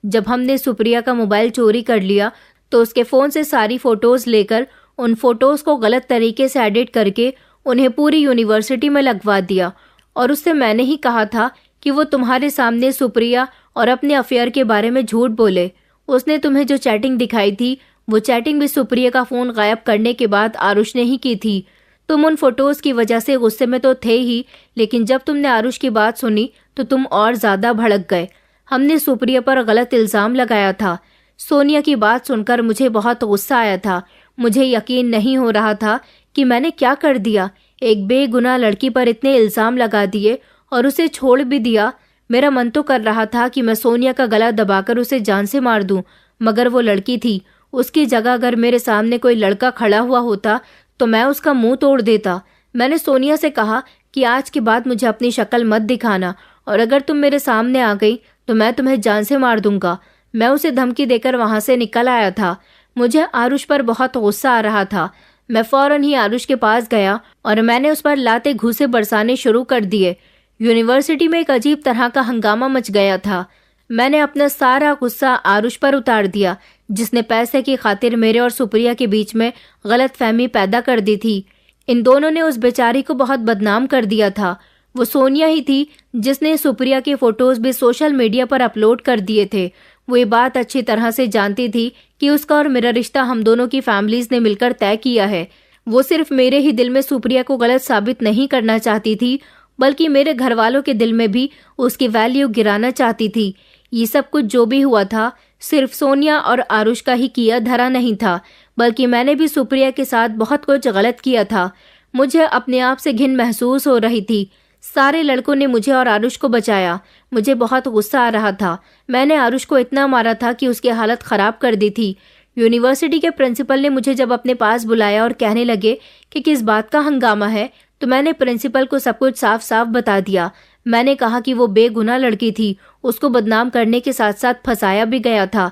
जब हमने सुप्रिया का मोबाइल चोरी कर लिया तो उसके फ़ोन से सारी फ़ोटोज़ लेकर उन फोटोज़ को गलत तरीके से एडिट करके उन्हें पूरी यूनिवर्सिटी में लगवा दिया। और उससे मैंने ही कहा था कि वो तुम्हारे सामने सुप्रिया और अपने अफेयर के बारे में झूठ बोले। उसने तुम्हें जो चैटिंग दिखाई थी वो चैटिंग भी सुप्रिया का फ़ोन गायब करने के बाद आरुष ने ही की थी। तुम उन फोटोज़ की वजह से गुस्से में तो थे ही, लेकिन जब तुमने आरुष की बात सुनी तो तुम और ज़्यादा भड़क गए। हमने सुप्रिया पर गलत इल्ज़ाम लगाया था। सोनिया की बात सुनकर मुझे बहुत गुस्सा आया था। मुझे यकीन नहीं हो रहा था कि मैंने क्या कर दिया। एक बेगुनाह लड़की पर इतने इल्ज़ाम लगा दिए और उसे छोड़ भी दिया। मेरा मन तो कर रहा था कि मैं सोनिया का गला दबाकर उसे जान से मार दूं, मगर वो लड़की थी। उसकी जगह अगर मेरे सामने कोई लड़का खड़ा हुआ होता तो मैं उसका मुंह तोड़ देता। मैंने सोनिया से कहा कि आज के बाद मुझे अपनी शक्ल मत दिखाना, और अगर तुम मेरे सामने आ गई तो मैं तुम्हें जान से मार दूंगा। मैं उसे धमकी देकर वहां से निकल आया था। मुझे आरुष पर बहुत गुस्सा आ रहा था। मैं फौरन ही आरुष के पास गया और मैंने उस पर लाते घूंसे बरसाने शुरू कर दिए। यूनिवर्सिटी में एक अजीब तरह का हंगामा मच गया था। मैंने अपना सारा गुस्सा आरुष पर उतार दिया, जिसने पैसे की खातिर मेरे और सुप्रिया के बीच में गलतफहमी पैदा कर दी थी। इन दोनों ने उस बेचारी को बहुत बदनाम कर दिया था। वो सोनिया ही थी जिसने सुप्रिया के फोटोज भी सोशल मीडिया पर अपलोड कर दिए थे। वो ये बात अच्छी तरह से जानती थी कि उसका और मेरा रिश्ता हम दोनों की फैमिलीज ने मिलकर तय किया है। वो सिर्फ मेरे ही दिल में सुप्रिया को गलत साबित नहीं करना चाहती थी, बल्कि मेरे घर वालों के दिल में भी उसकी वैल्यू गिराना चाहती थी। ये सब कुछ जो भी हुआ था सिर्फ सोनिया और आरुष का ही किया धरा नहीं था, बल्कि मैंने भी सुप्रिया के साथ बहुत कुछ गलत किया था। मुझे अपने आप से घिन महसूस हो रही थी। सारे लड़कों ने मुझे और आरुष को बचाया। मुझे बहुत गुस्सा आ रहा था। मैंने आरुष को इतना मारा था कि उसकी हालत खराब कर दी थी। यूनिवर्सिटी के प्रिंसिपल ने मुझे जब अपने पास बुलाया और कहने लगे कि किस बात का हंगामा है, तो मैंने प्रिंसिपल को सब कुछ साफ साफ बता दिया। मैंने कहा कि वो बेगुनाह लड़की थी, उसको बदनाम करने के साथ साथ फंसाया भी गया था।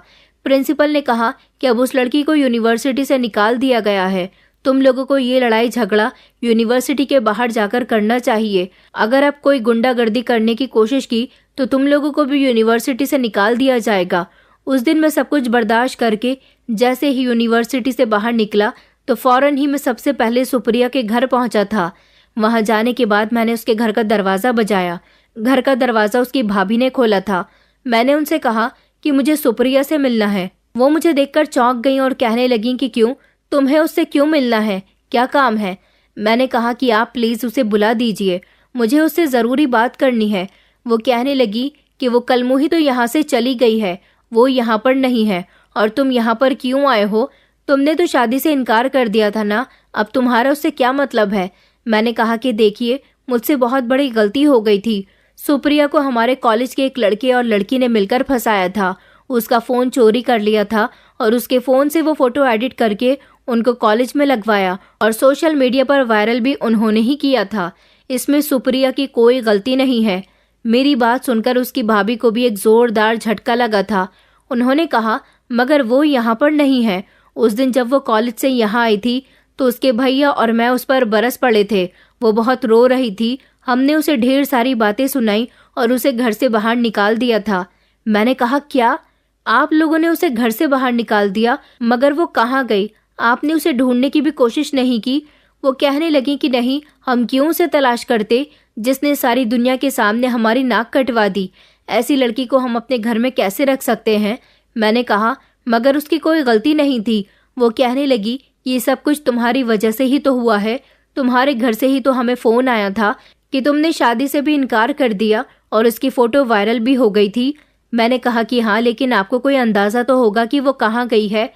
प्रिंसिपल ने कहा कि अब उस लड़की को यूनिवर्सिटी से निकाल दिया गया है। तुम लोगों को ये लड़ाई झगड़ा यूनिवर्सिटी के बाहर जाकर करना चाहिए। अगर अब कोई गुंडागर्दी करने की कोशिश की तो तुम लोगों को भी यूनिवर्सिटी से निकाल दिया जाएगा। उस दिन मैं सब कुछ बर्दाश्त करके जैसे ही यूनिवर्सिटी से बाहर निकला तो फौरन ही मैं सबसे पहले सुप्रिया के घर पहुंचा था। वहां जाने के बाद मैंने उसके घर का दरवाज़ा बजाया। घर का दरवाज़ा उसकी भाभी ने खोला था। मैंने उनसे कहा कि मुझे सुप्रिया से मिलना है। वो मुझे देखकर चौंक गई और कहने लगी कि क्यों, तुम्हें उससे क्यों मिलना है, क्या काम है? मैंने कहा कि आप प्लीज़ उसे बुला दीजिए, मुझे उससे ज़रूरी बात करनी है। वो कहने लगी कि वो कल मुही तो यहाँ से चली गई है, वो यहाँ पर नहीं है। और तुम यहाँ पर क्यों आए हो? तुमने तो शादी से इनकार कर दिया था ना, अब तुम्हारा उससे क्या मतलब है? मैंने कहा कि देखिए, मुझसे बहुत बड़ी गलती हो गई थी। सुप्रिया को हमारे कॉलेज के एक लड़के और लड़की ने मिलकर फंसाया था, उसका फ़ोन चोरी कर लिया था और उसके फ़ोन से वो फ़ोटो एडिट करके उनको कॉलेज में लगवाया और सोशल मीडिया पर वायरल भी उन्होंने ही किया था। इसमें सुप्रिया की कोई गलती नहीं है। मेरी बात सुनकर उसकी भाभी को भी एक ज़ोरदार झटका लगा था। उन्होंने कहा, मगर वो यहाँ पर नहीं है। उस दिन जब वो कॉलेज से यहाँ आई थी तो उसके भैया और मैं उस पर बरस पड़े थे। वो बहुत रो रही थी। हमने उसे ढेर सारी बातें सुनाई और उसे घर से बाहर निकाल दिया था। मैंने कहा, क्या आप लोगों ने उसे घर से बाहर निकाल दिया? मगर वो कहाँ गई? आपने उसे ढूंढने की भी कोशिश नहीं की? वो कहने लगी कि नहीं, हम क्यों उसे तलाश करते जिसने सारी दुनिया के सामने हमारी नाक कटवा दी। ऐसी लड़की को हम अपने घर में कैसे रख सकते हैं? मैंने कहा, मगर उसकी कोई गलती नहीं थी। वो कहने लगी, ये सब कुछ तुम्हारी वजह से ही तो हुआ है। तुम्हारे घर से ही तो हमें फ़ोन आया था कि तुमने शादी से भी इनकार कर दिया और उसकी फ़ोटो वायरल भी हो गई थी। मैंने कहा कि हाँ, लेकिन आपको कोई अंदाज़ा तो होगा कि वो कहाँ गई है।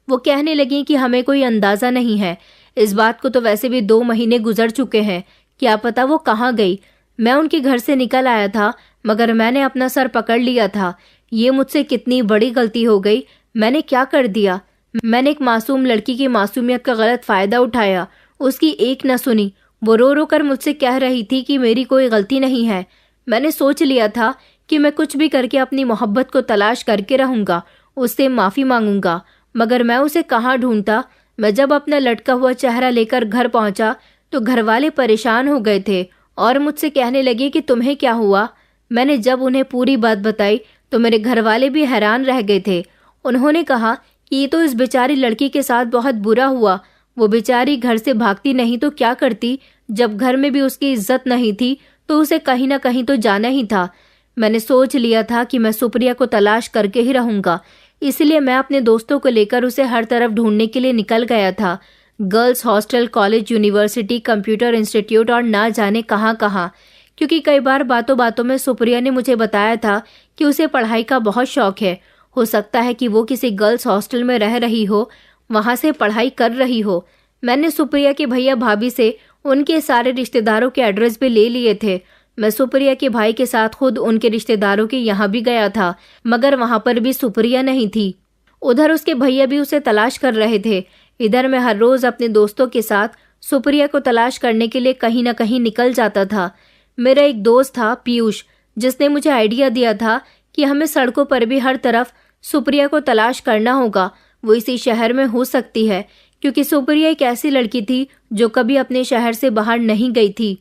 वो कहने लगी कि हमें कोई अंदाज़ा नहीं है। इस बात को तो वैसे भी 2 महीने गुजर चुके हैं, क्या पता वो कहाँ गई। मैं उनके घर से निकल आया था, मगर मैंने अपना सर पकड़ लिया था। ये मुझसे कितनी बड़ी गलती हो गई। मैंने क्या कर दिया? मैंने एक मासूम लड़की की मासूमियत का गलत फ़ायदा उठाया, उसकी एक न सुनी। वो रो रो कर मुझसे कह रही थी कि मेरी कोई गलती नहीं है। मैंने सोच लिया था कि मैं कुछ भी करके अपनी मोहब्बत को तलाश करके रहूँगा, उससे माफ़ी मांगूंगा। मगर मैं उसे कहाँ ढूंढता? मैं जब अपना लटका हुआ चेहरा लेकर घर पहुंचा तो घर वाले परेशान हो गए थे और मुझसे कहने लगे कि तुम्हें क्या हुआ। मैंने जब उन्हें पूरी बात बताई तो मेरे घर वाले भी हैरान रह गए थे। उन्होंने कहा कि ये तो इस बेचारी लड़की के साथ बहुत बुरा हुआ। वो बेचारी घर से भागती नहीं तो क्या करती? जब घर में भी उसकी इज्जत नहीं थी तो उसे कहीं ना कहीं तो जाना ही था। मैंने सोच लिया था कि मैं सुप्रिया को तलाश करके ही रहूंगा, इसलिए मैं अपने दोस्तों को लेकर उसे हर तरफ ढूंढने के लिए निकल गया था। Girls hostel, college, university, computer institute और ना जाने कहाँ कहाँ। क्योंकि कई बार बातों बातों में सुप्रिया ने मुझे बताया था कि उसे पढ़ाई का बहुत शौक है। हो सकता है कि वो किसी गर्ल्स हॉस्टल में रह रही हो, वहाँ से पढ़ाई कर रही हो। मैंने सुप्रिया के भैया भाभी से उनके सारे रिश्तेदारों के एड्रेस भी ले लिए थे। मैं सुप्रिया के भाई के साथ खुद उनके रिश्तेदारों के यहाँ भी गया था, मगर वहाँ पर भी सुप्रिया नहीं थी। उधर उसके भैया भी उसे तलाश कर रहे थे। इधर मैं हर रोज अपने दोस्तों के साथ सुप्रिया को तलाश करने के लिए कहीं ना कहीं निकल जाता था। मेरा एक दोस्त था पीयूष, जिसने मुझे आइडिया दिया था कि हमें सड़कों पर भी हर तरफ सुप्रिया को तलाश करना होगा। वो इसी शहर में हो सकती है, क्योंकि सुप्रिया एक ऐसी लड़की थी जो कभी अपने शहर से बाहर नहीं गई थी।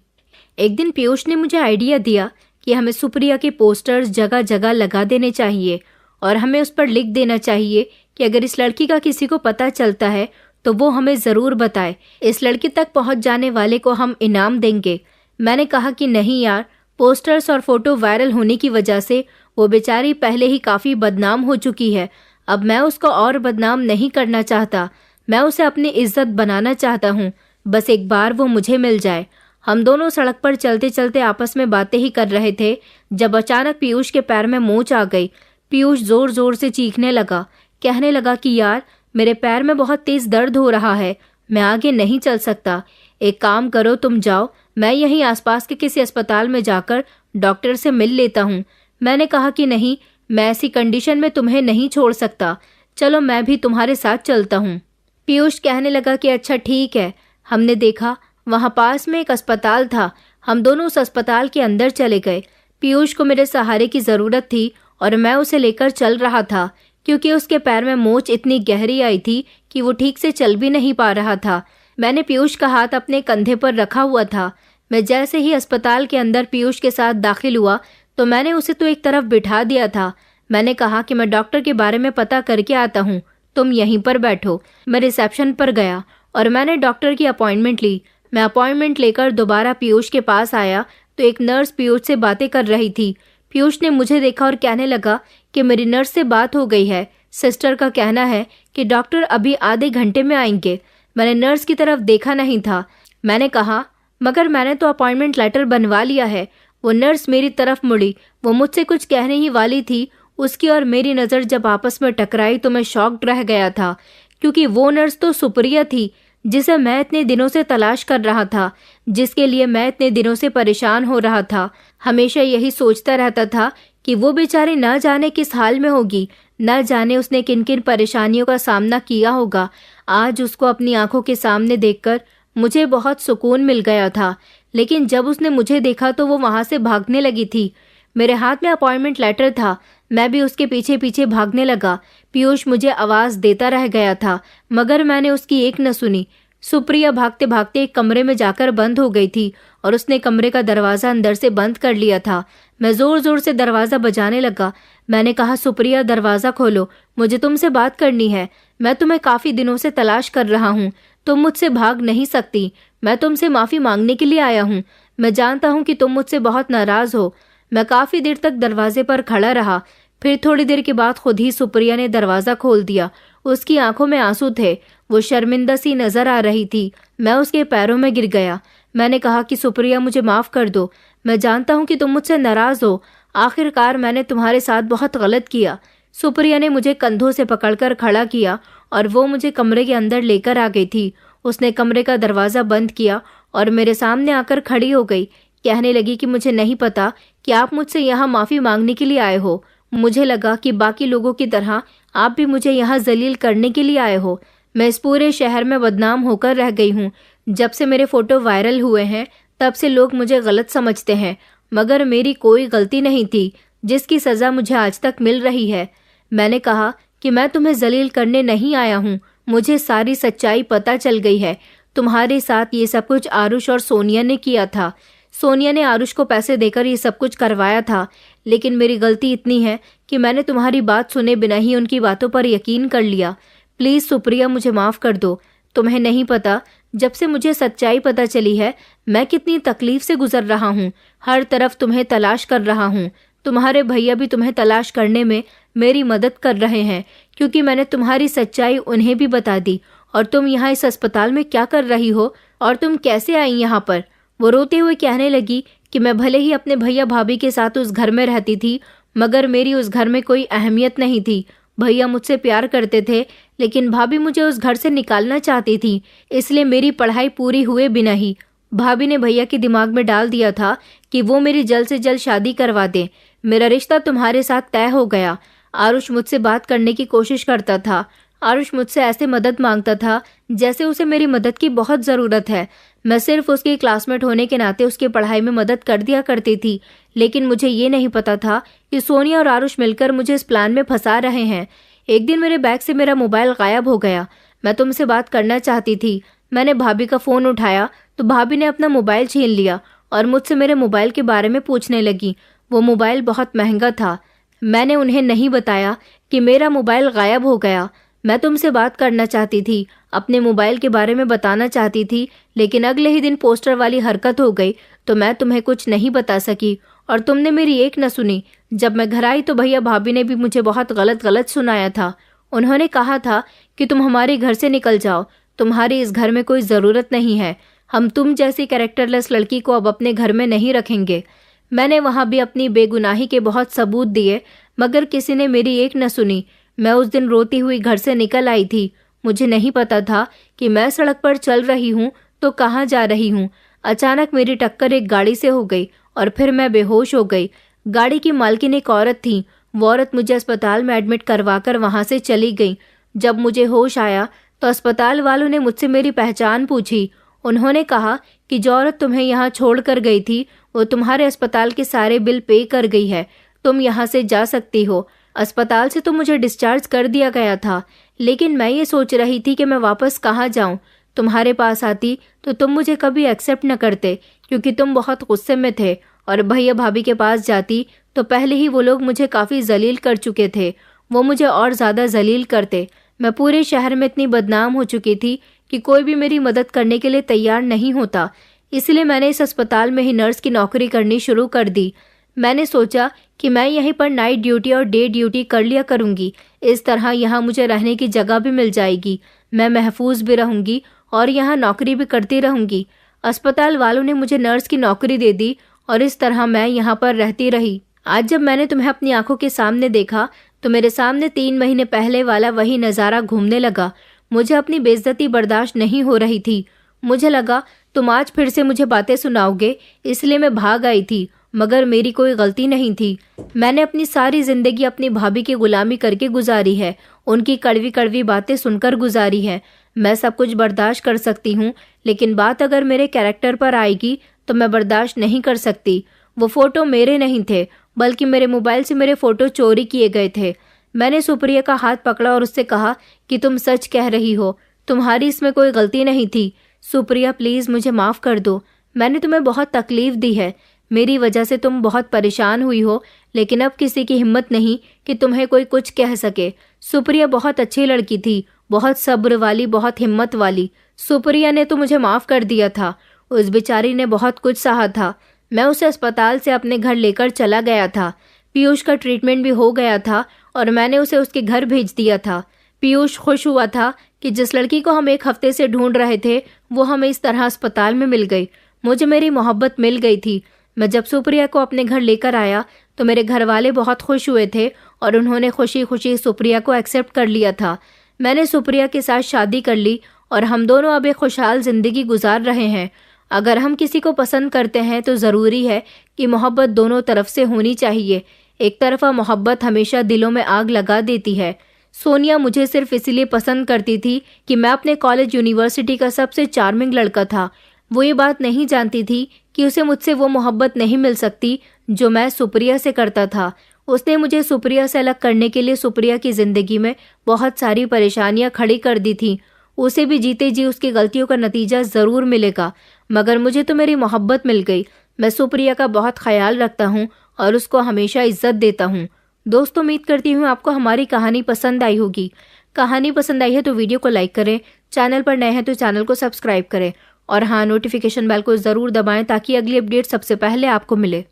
एक दिन पीयूष ने मुझे आइडिया दिया कि हमें सुप्रिया के पोस्टर्स जगह जगह लगा देने चाहिए और हमें उस पर लिख देना चाहिए कि अगर इस लड़की का किसी को पता चलता है तो वो हमें ज़रूर बताए। इस लड़की तक पहुंच जाने वाले को हम इनाम देंगे। मैंने कहा कि नहीं यार, पोस्टर्स और फोटो वायरल होने की वजह से वो बेचारी पहले ही काफ़ी बदनाम हो चुकी है। अब मैं उसको और बदनाम नहीं करना चाहता। मैं उसे अपनी इज्जत बनाना चाहता हूँ। बस एक बार वो मुझे मिल जाए। हम दोनों सड़क पर चलते चलते आपस में बातें ही कर रहे थे जब अचानक पीयूष के पैर में मोच आ गई। पीयूष जोर जोर से चीखने लगा, कहने लगा कि यार, मेरे पैर में बहुत तेज दर्द हो रहा है, मैं आगे नहीं चल सकता। एक काम करो, तुम जाओ, मैं यहीं आसपास के किसी अस्पताल में जाकर डॉक्टर से मिल लेता हूँ। मैंने कहा कि नहीं, मैं ऐसी कंडीशन में तुम्हें नहीं छोड़ सकता, चलो मैं भी तुम्हारे साथ चलता हूँ। पीयूष कहने लगा कि अच्छा ठीक है। हमने देखा वहाँ पास में एक अस्पताल था। हम दोनों उस अस्पताल के अंदर चले गए। पीयूष को मेरे सहारे की ज़रूरत थी और मैं उसे लेकर चल रहा था, क्योंकि उसके पैर में मोच इतनी गहरी आई थी कि वो ठीक से चल भी नहीं पा रहा था। मैंने पीयूष का हाथ अपने कंधे पर रखा हुआ था। मैं जैसे ही अस्पताल के अंदर पीयूष के साथ दाखिल हुआ तो मैंने उसे तो एक तरफ बिठा दिया था। मैंने कहा कि मैं डॉक्टर के बारे में पता करके आता हूँ, तुम यहीं पर बैठो। मैं रिसेप्शन पर गया और मैंने डॉक्टर की अपॉइंटमेंट ली। मैं अपॉइंटमेंट लेकर दोबारा पीयूष के पास आया तो एक नर्स पीयूष से बातें कर रही थी। पीयूष ने मुझे देखा और कहने लगा कि मेरी नर्स से बात हो गई है, सिस्टर का कहना है कि डॉक्टर अभी आधे घंटे में आएंगे। मैंने नर्स की तरफ देखा नहीं था। मैंने कहा, मगर मैंने तो अपॉइंटमेंट लेटर बनवा लिया है। वो नर्स मेरी तरफ मुड़ी। वो मुझसे कुछ कहने ही वाली थी। उसकी और मेरी नज़र जब आपस में टकराई तो मैं शॉक्ड रह गया था, क्योंकि वो नर्स तो सुप्रिया थी, जिसे मैं इतने दिनों से तलाश कर रहा था, जिसके लिए मैं इतने दिनों से परेशान हो रहा था। हमेशा यही सोचता रहता था कि वो बेचारी न जाने किस हाल में होगी, न जाने उसने किन किन परेशानियों का सामना किया होगा। आज उसको अपनी आंखों के सामने देखकर मुझे बहुत सुकून मिल गया था, लेकिन जब उसने मुझे देखा तो वो वहां से भागने लगी थी। मेरे हाथ में अपॉइंटमेंट लेटर था। मैं भी उसके पीछे पीछे भागने लगा। पीयूष मुझे आवाज देता रह गया था, मगर मैंने उसकी एक न सुनी। सुप्रिया भागते भागते एक कमरे में जाकर बंद हो गई थी और उसने कमरे का दरवाजा अंदर से बंद कर लिया था। मैं जोर जोर से दरवाजा बजाने लगा। मैंने कहा, सुप्रिया दरवाजा खोलो, मुझे तुमसे बात करनी है। मैं तुम्हें काफी दिनों से तलाश कर रहा हूँ। तुम मुझसे भाग नहीं सकती। मैं तुमसे माफी मांगने के लिए आया हूँ। मैं जानता हूँ कि तुम मुझसे बहुत नाराज हो। मैं काफी देर तक दरवाजे पर खड़ा रहा। फिर थोड़ी देर के बाद खुद ही सुप्रिया ने दरवाजा खोल दिया। उसकी आंखों में आंसू थे। वो शर्मिंदा सी नजर आ रही थी। मैं उसके पैरों में गिर गया। मैंने कहा कि सुप्रिया, मुझे माफ कर दो। मैं जानता हूँ कि तुम मुझसे नाराज हो। आखिरकार मैंने तुम्हारे साथ बहुत गलत किया। सुप्रिया ने मुझे कंधों से पकड़कर खड़ा किया और वो मुझे कमरे के अंदर लेकर आ गई थी। उसने कमरे का दरवाजा बंद किया और मेरे सामने आकर खड़ी हो गई। कहने लगी कि मुझे नहीं पता कि आप मुझसे यहाँ माफी मांगने के लिए आए हो। मुझे लगा कि बाकी लोगों की तरह आप भी मुझे यहाँ जलील करने के लिए आए हो। मैं इस पूरे शहर में बदनाम होकर रह गई हूँ। जब से मेरे फोटो वायरल हुए हैं तब से लोग मुझे गलत समझते हैं, मगर मेरी कोई गलती नहीं थी जिसकी सजा मुझे आज तक मिल रही है। मैंने कहा कि मैं तुम्हें जलील करने नहीं आया हूँ। मुझे सारी सच्चाई पता चल गई है। तुम्हारे साथ ये सब कुछ आरुष और सोनिया ने किया था। सोनिया ने आरुष को पैसे देकर ये सब कुछ करवाया था, लेकिन मेरी गलती इतनी है कि मैंने तुम्हारी बात सुने बिना ही उनकी बातों पर यकीन कर लिया। प्लीज सुप्रिया, मुझे माफ कर दो। तुम्हें नहीं पता, जब से मुझे सच्चाई पता चली है मैं कितनी तकलीफ से गुजर रहा हूँ। हर तरफ तुम्हें तलाश कर रहा हूँ। तुम्हारे भैया भी तुम्हें तलाश करने में मेरी मदद कर रहे हैं, क्योंकि मैंने तुम्हारी सच्चाई उन्हें भी बता दी। और तुम यहाँ इस अस्पताल में क्या कर रही हो और तुम कैसे आई यहाँ पर? वो रोते हुए कहने लगी कि मैं भले ही अपने भैया भाभी के साथ उस घर में रहती थी, मगर मेरी उस घर में कोई अहमियत नहीं थी। भैया मुझसे प्यार करते थे, लेकिन भाभी मुझे उस घर से निकालना चाहती थी, इसलिए मेरी पढ़ाई पूरी हुए बिना ही भाभी ने भैया के दिमाग में डाल दिया था कि वो मेरी जल्द से जल्द शादी करवा दे। मेरा रिश्ता तुम्हारे साथ तय हो गया। आरुष मुझसे बात करने की कोशिश करता था। आरुष मुझसे ऐसे मदद मांगता था जैसे उसे मेरी मदद की बहुत ज़रूरत है। मैं सिर्फ उसकी क्लासमेट होने के नाते उसकी पढ़ाई में मदद कर दिया करती थी, लेकिन मुझे ये नहीं पता था कि सोनिया और आरुष मिलकर मुझे इस प्लान में फंसा रहे हैं। एक दिन मेरे बैग से मेरा मोबाइल गायब हो गया। मैं तुमसे बात करना चाहती थी। मैंने भाभी का फ़ोन उठाया तो भाभी ने अपना मोबाइल छीन लिया और मुझसे मेरे मोबाइल के बारे में पूछने लगी। वो मोबाइल बहुत महंगा था। मैंने उन्हें नहीं बताया कि मेरा मोबाइल गायब हो गया। मैं तुमसे बात करना चाहती थी, अपने मोबाइल के बारे में बताना चाहती थी, लेकिन अगले ही दिन पोस्टर वाली हरकत हो गई तो मैं तुम्हें कुछ नहीं बता सकी और तुमने मेरी एक न सुनी। जब मैं घर आई तो भैया भाभी ने भी मुझे बहुत गलत सुनाया था। उन्होंने कहा था कि तुम हमारे घर से निकल जाओ, तुम्हारी इस घर में कोई ज़रूरत नहीं है। हम तुम जैसी कैरेक्टरलेस लड़की को अब अपने घर में नहीं रखेंगे। मैंने वहाँ भी अपनी बेगुनाही के बहुत सबूत दिए, मगर किसी ने मेरी एक न सुनी। मैं उस दिन रोती हुई घर से निकल आई थी। मुझे नहीं पता था कि मैं सड़क पर चल रही हूँ तो कहाँ जा रही हूँ। अचानक मेरी टक्कर एक गाड़ी से हो गई और फिर मैं बेहोश हो गई। गाड़ी की मालकिन एक औरत थी। वो औरत मुझे अस्पताल में एडमिट करवाकर वहाँ से चली गई। जब मुझे होश आया तो अस्पताल वालों ने मुझसे मेरी पहचान पूछी। उन्होंने कहा कि जो औरत तुम्हें यहाँ छोड़ कर गई थी वो तुम्हारे अस्पताल के सारे बिल पे कर गई है। तुम यहाँ से जा सकती हो। अस्पताल से तो मुझे डिस्चार्ज कर दिया गया था, लेकिन मैं ये सोच रही थी कि मैं वापस कहाँ जाऊँ। तुम्हारे पास आती तो तुम मुझे कभी एक्सेप्ट न करते, क्योंकि तुम बहुत गुस्से में थे, और भैया भाभी के पास जाती तो पहले ही वो लोग मुझे काफ़ी जलील कर चुके थे। वो मुझे और ज़्यादा जलील करते। मैं पूरे शहर में इतनी बदनाम हो चुकी थी कि कोई भी मेरी मदद करने के लिए तैयार नहीं होता। इसलिए मैंने इस अस्पताल में ही नर्स की नौकरी करनी शुरू कर दी। मैंने सोचा कि मैं यहीं पर नाइट ड्यूटी और डे ड्यूटी कर लिया करूँगी। इस तरह यहाँ मुझे रहने की जगह भी मिल जाएगी, मैं महफूज भी रहूँगी और यहाँ नौकरी भी करती रहूँगी। अस्पताल वालों ने मुझे नर्स की नौकरी दे दी और इस तरह मैं यहाँ पर रहती रही। आज जब मैंने तुम्हें अपनी आंखों के सामने देखा तो मेरे सामने 3 महीने पहले वाला वही नज़ारा घूमने लगा। मुझे अपनी बेइज्जती बर्दाश्त नहीं हो रही थी। मुझे लगा तुम आज फिर से मुझे बातें सुनाओगे, इसलिए मैं भाग आई थी, मगर मेरी कोई गलती नहीं थी। मैंने अपनी सारी जिंदगी अपनी भाभी की गुलामी करके गुजारी है, उनकी कड़वी कड़वी बातें सुनकर गुजारी है। मैं सब कुछ बर्दाश्त कर सकती हूँ, लेकिन बात अगर मेरे कैरेक्टर पर आएगी तो मैं बर्दाश्त नहीं कर सकती। वो फोटो मेरे नहीं थे, बल्कि मेरे मोबाइल से मेरे फोटो चोरी किए गए थे। मैंने सुप्रिया का हाथ पकड़ा और उससे कहा कि तुम सच कह रही हो, तुम्हारी इसमें कोई गलती नहीं थी। सुप्रिया प्लीज मुझे माफ कर दो, मैंने तुम्हें बहुत तकलीफ दी है, मेरी वजह से तुम बहुत परेशान हुई हो, लेकिन अब किसी की हिम्मत नहीं कि तुम्हें कोई कुछ कह सके। सुप्रिया बहुत अच्छी लड़की थी, बहुत सब्र वाली, बहुत हिम्मत वाली। सुप्रिया ने तो मुझे माफ कर दिया था, उस बेचारी ने बहुत कुछ सहा था। मैं उसे अस्पताल से अपने घर लेकर चला गया था। पीयूष का ट्रीटमेंट भी हो गया था और मैंने उसे उसके घर भेज दिया था। पीयूष खुश हुआ था कि जिस लड़की को हम 1 हफ्ते से ढूंढ रहे थे वो हमें इस तरह अस्पताल में मिल गई। मुझे मेरी मोहब्बत मिल गई थी। मैं जब सुप्रिया को अपने घर लेकर आया तो मेरे घर वाले बहुत खुश हुए थे और उन्होंने खुशी खुशी सुप्रिया को एक्सेप्ट कर लिया था। मैंने सुप्रिया के साथ शादी कर ली और हम दोनों अब एक खुशहाल जिंदगी गुजार रहे हैं। अगर हम किसी को पसंद करते हैं तो ज़रूरी है कि मोहब्बत दोनों तरफ से होनी चाहिए। एक तरफा मोहब्बत हमेशा दिलों में आग लगा देती है। सोनिया मुझे सिर्फ इसलिए पसंद करती थी कि मैं अपने कॉलेज यूनिवर्सिटी का सबसे चार्मिंग लड़का था। वो ये बात नहीं जानती थी कि उसे मुझसे वो मोहब्बत नहीं मिल सकती जो मैं सुप्रिया से करता था। उसने मुझे सुप्रिया से अलग करने के लिए सुप्रिया की ज़िंदगी में बहुत सारी परेशानियां खड़ी कर दी थी। उसे भी जीते जी उसकी गलतियों का नतीजा ज़रूर मिलेगा, मगर मुझे तो मेरी मोहब्बत मिल गई। मैं सुप्रिया का बहुत ख्याल रखता हूँ और उसको हमेशा इज्जत देता हूँ। दोस्तों, उम्मीद करती हूँ आपको हमारी कहानी पसंद आई होगी। कहानी पसंद आई है तो वीडियो को लाइक करें, चैनल पर नए हैं तो चैनल को सब्सक्राइब करें और हाँ, नोटिफिकेशन बेल को ज़रूर दबाएं ताकि अगली अपडेट सबसे पहले आपको मिले।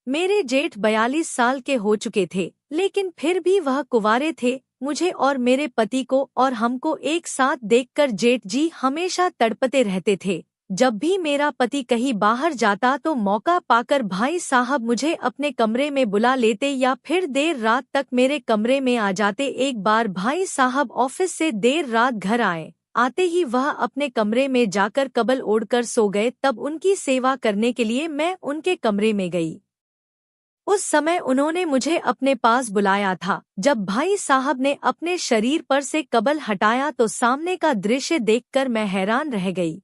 मेरे जेठ 42 साल के हो चुके थे, लेकिन फिर भी वह कुंवारे थे। मुझे और मेरे पति को और हमको एक साथ देखकर जेठ जी हमेशा तड़पते रहते थे। जब भी मेरा पति कहीं बाहर जाता तो मौका पाकर भाई साहब मुझे अपने कमरे में बुला लेते या फिर देर रात तक मेरे कमरे में आ जाते। एक बार भाई साहब ऑफिस से देर रात घर आए, आते ही वह अपने कमरे में जाकर कंबल ओढ़कर सो गए। तब उनकी सेवा करने के लिए मैं उनके कमरे में गई। उस समय उन्होंने मुझे अपने पास बुलाया था। जब भाई साहब ने अपने शरीर पर से कंबल हटाया तो सामने का दृश्य देखकर मैं हैरान रह गई।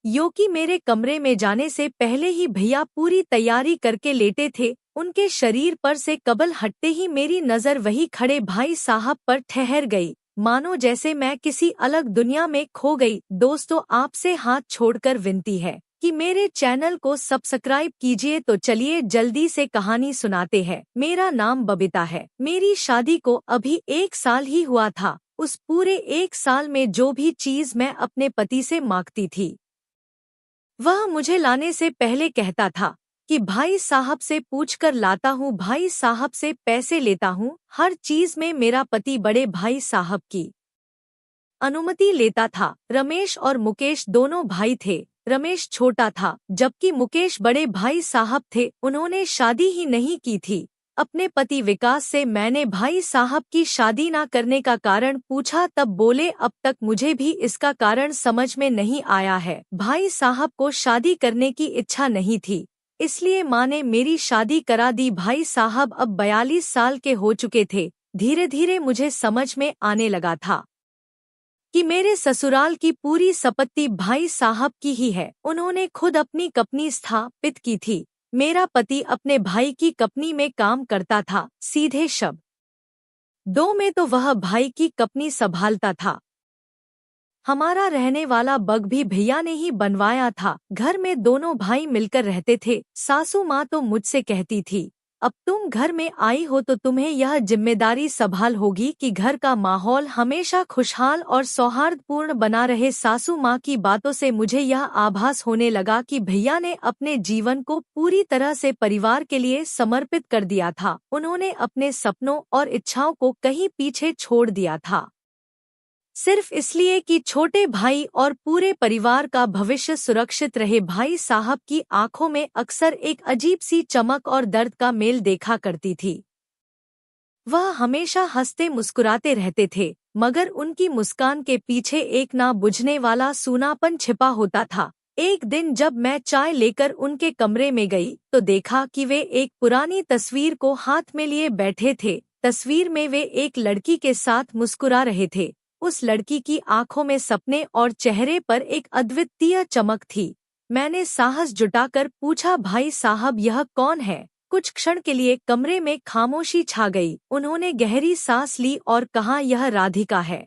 योगी मेरे कमरे में जाने से पहले ही भैया पूरी तैयारी करके लेटे थे। उनके शरीर पर से कंबल हटते ही मेरी नजर वही खड़े भाई साहब पर ठहर गई, मानो जैसे मैं किसी अलग दुनिया में खो गई। दोस्तों, आपसे हाथ छोड़कर विनती है कि मेरे चैनल को सब्सक्राइब कीजिए। तो चलिए जल्दी से कहानी सुनाते हैं। मेरा नाम बबीता है। मेरी शादी को अभी 1 साल ही हुआ था। उस पूरे 1 साल में जो भी चीज मैं अपने पति से मांगती थी वह मुझे लाने से पहले कहता था कि भाई साहब से पूछकर लाता हूँ, भाई साहब से पैसे लेता हूँ। हर चीज में मेरा पति बड़े भाई साहब की अनुमति लेता था। रमेश और मुकेश दोनों भाई थे। रमेश छोटा था जबकि मुकेश बड़े भाई साहब थे। उन्होंने शादी ही नहीं की थी। अपने पति विकास से मैंने भाई साहब की शादी ना करने का कारण पूछा, तब बोले अब तक मुझे भी इसका कारण समझ में नहीं आया है। भाई साहब को शादी करने की इच्छा नहीं थी, इसलिए माँ ने मेरी शादी करा दी। भाई साहब अब 42 साल के हो चुके थे। धीरे धीरे मुझे समझ में आने लगा था कि मेरे ससुराल की पूरी संपत्ति भाई साहब की ही है। उन्होंने खुद अपनी कंपनी स्थापित की थी। मेरा पति अपने भाई की कंपनी में काम करता था। सीधे शब्द दो में तो वह भाई की कंपनी संभालता था। हमारा रहने वाला बग भी भैया ने ही बनवाया था। घर में दोनों भाई मिलकर रहते थे। सासू माँ तो मुझसे कहती थी अब तुम घर में आई हो तो तुम्हें यह जिम्मेदारी संभाल होगी कि घर का माहौल हमेशा खुशहाल और सौहार्दपूर्ण बना रहे। सासू माँ की बातों से मुझे यह आभास होने लगा कि भैया ने अपने जीवन को पूरी तरह से परिवार के लिए समर्पित कर दिया था। उन्होंने अपने सपनों और इच्छाओं को कहीं पीछे छोड़ दिया था, सिर्फ इसलिए कि छोटे भाई और पूरे परिवार का भविष्य सुरक्षित रहे। भाई साहब की आंखों में अक्सर एक अजीब सी चमक और दर्द का मेल देखा करती थी। वह हमेशा हंसते मुस्कुराते रहते थे, मगर उनकी मुस्कान के पीछे एक ना बुझने वाला सूनापन छिपा होता था। एक दिन जब मैं चाय लेकर उनके कमरे में गई तो देखा कि वे एक पुरानी तस्वीर को हाथ में लिए बैठे थे। तस्वीर में वे एक लड़की के साथ मुस्कुरा रहे थे। उस लड़की की आंखों में सपने और चेहरे पर एक अद्वितीय चमक थी। मैंने साहस जुटाकर पूछा, भाई साहब यह कौन है? कुछ क्षण के लिए कमरे में खामोशी छा गई। उन्होंने गहरी सांस ली और कहा, यह राधिका है,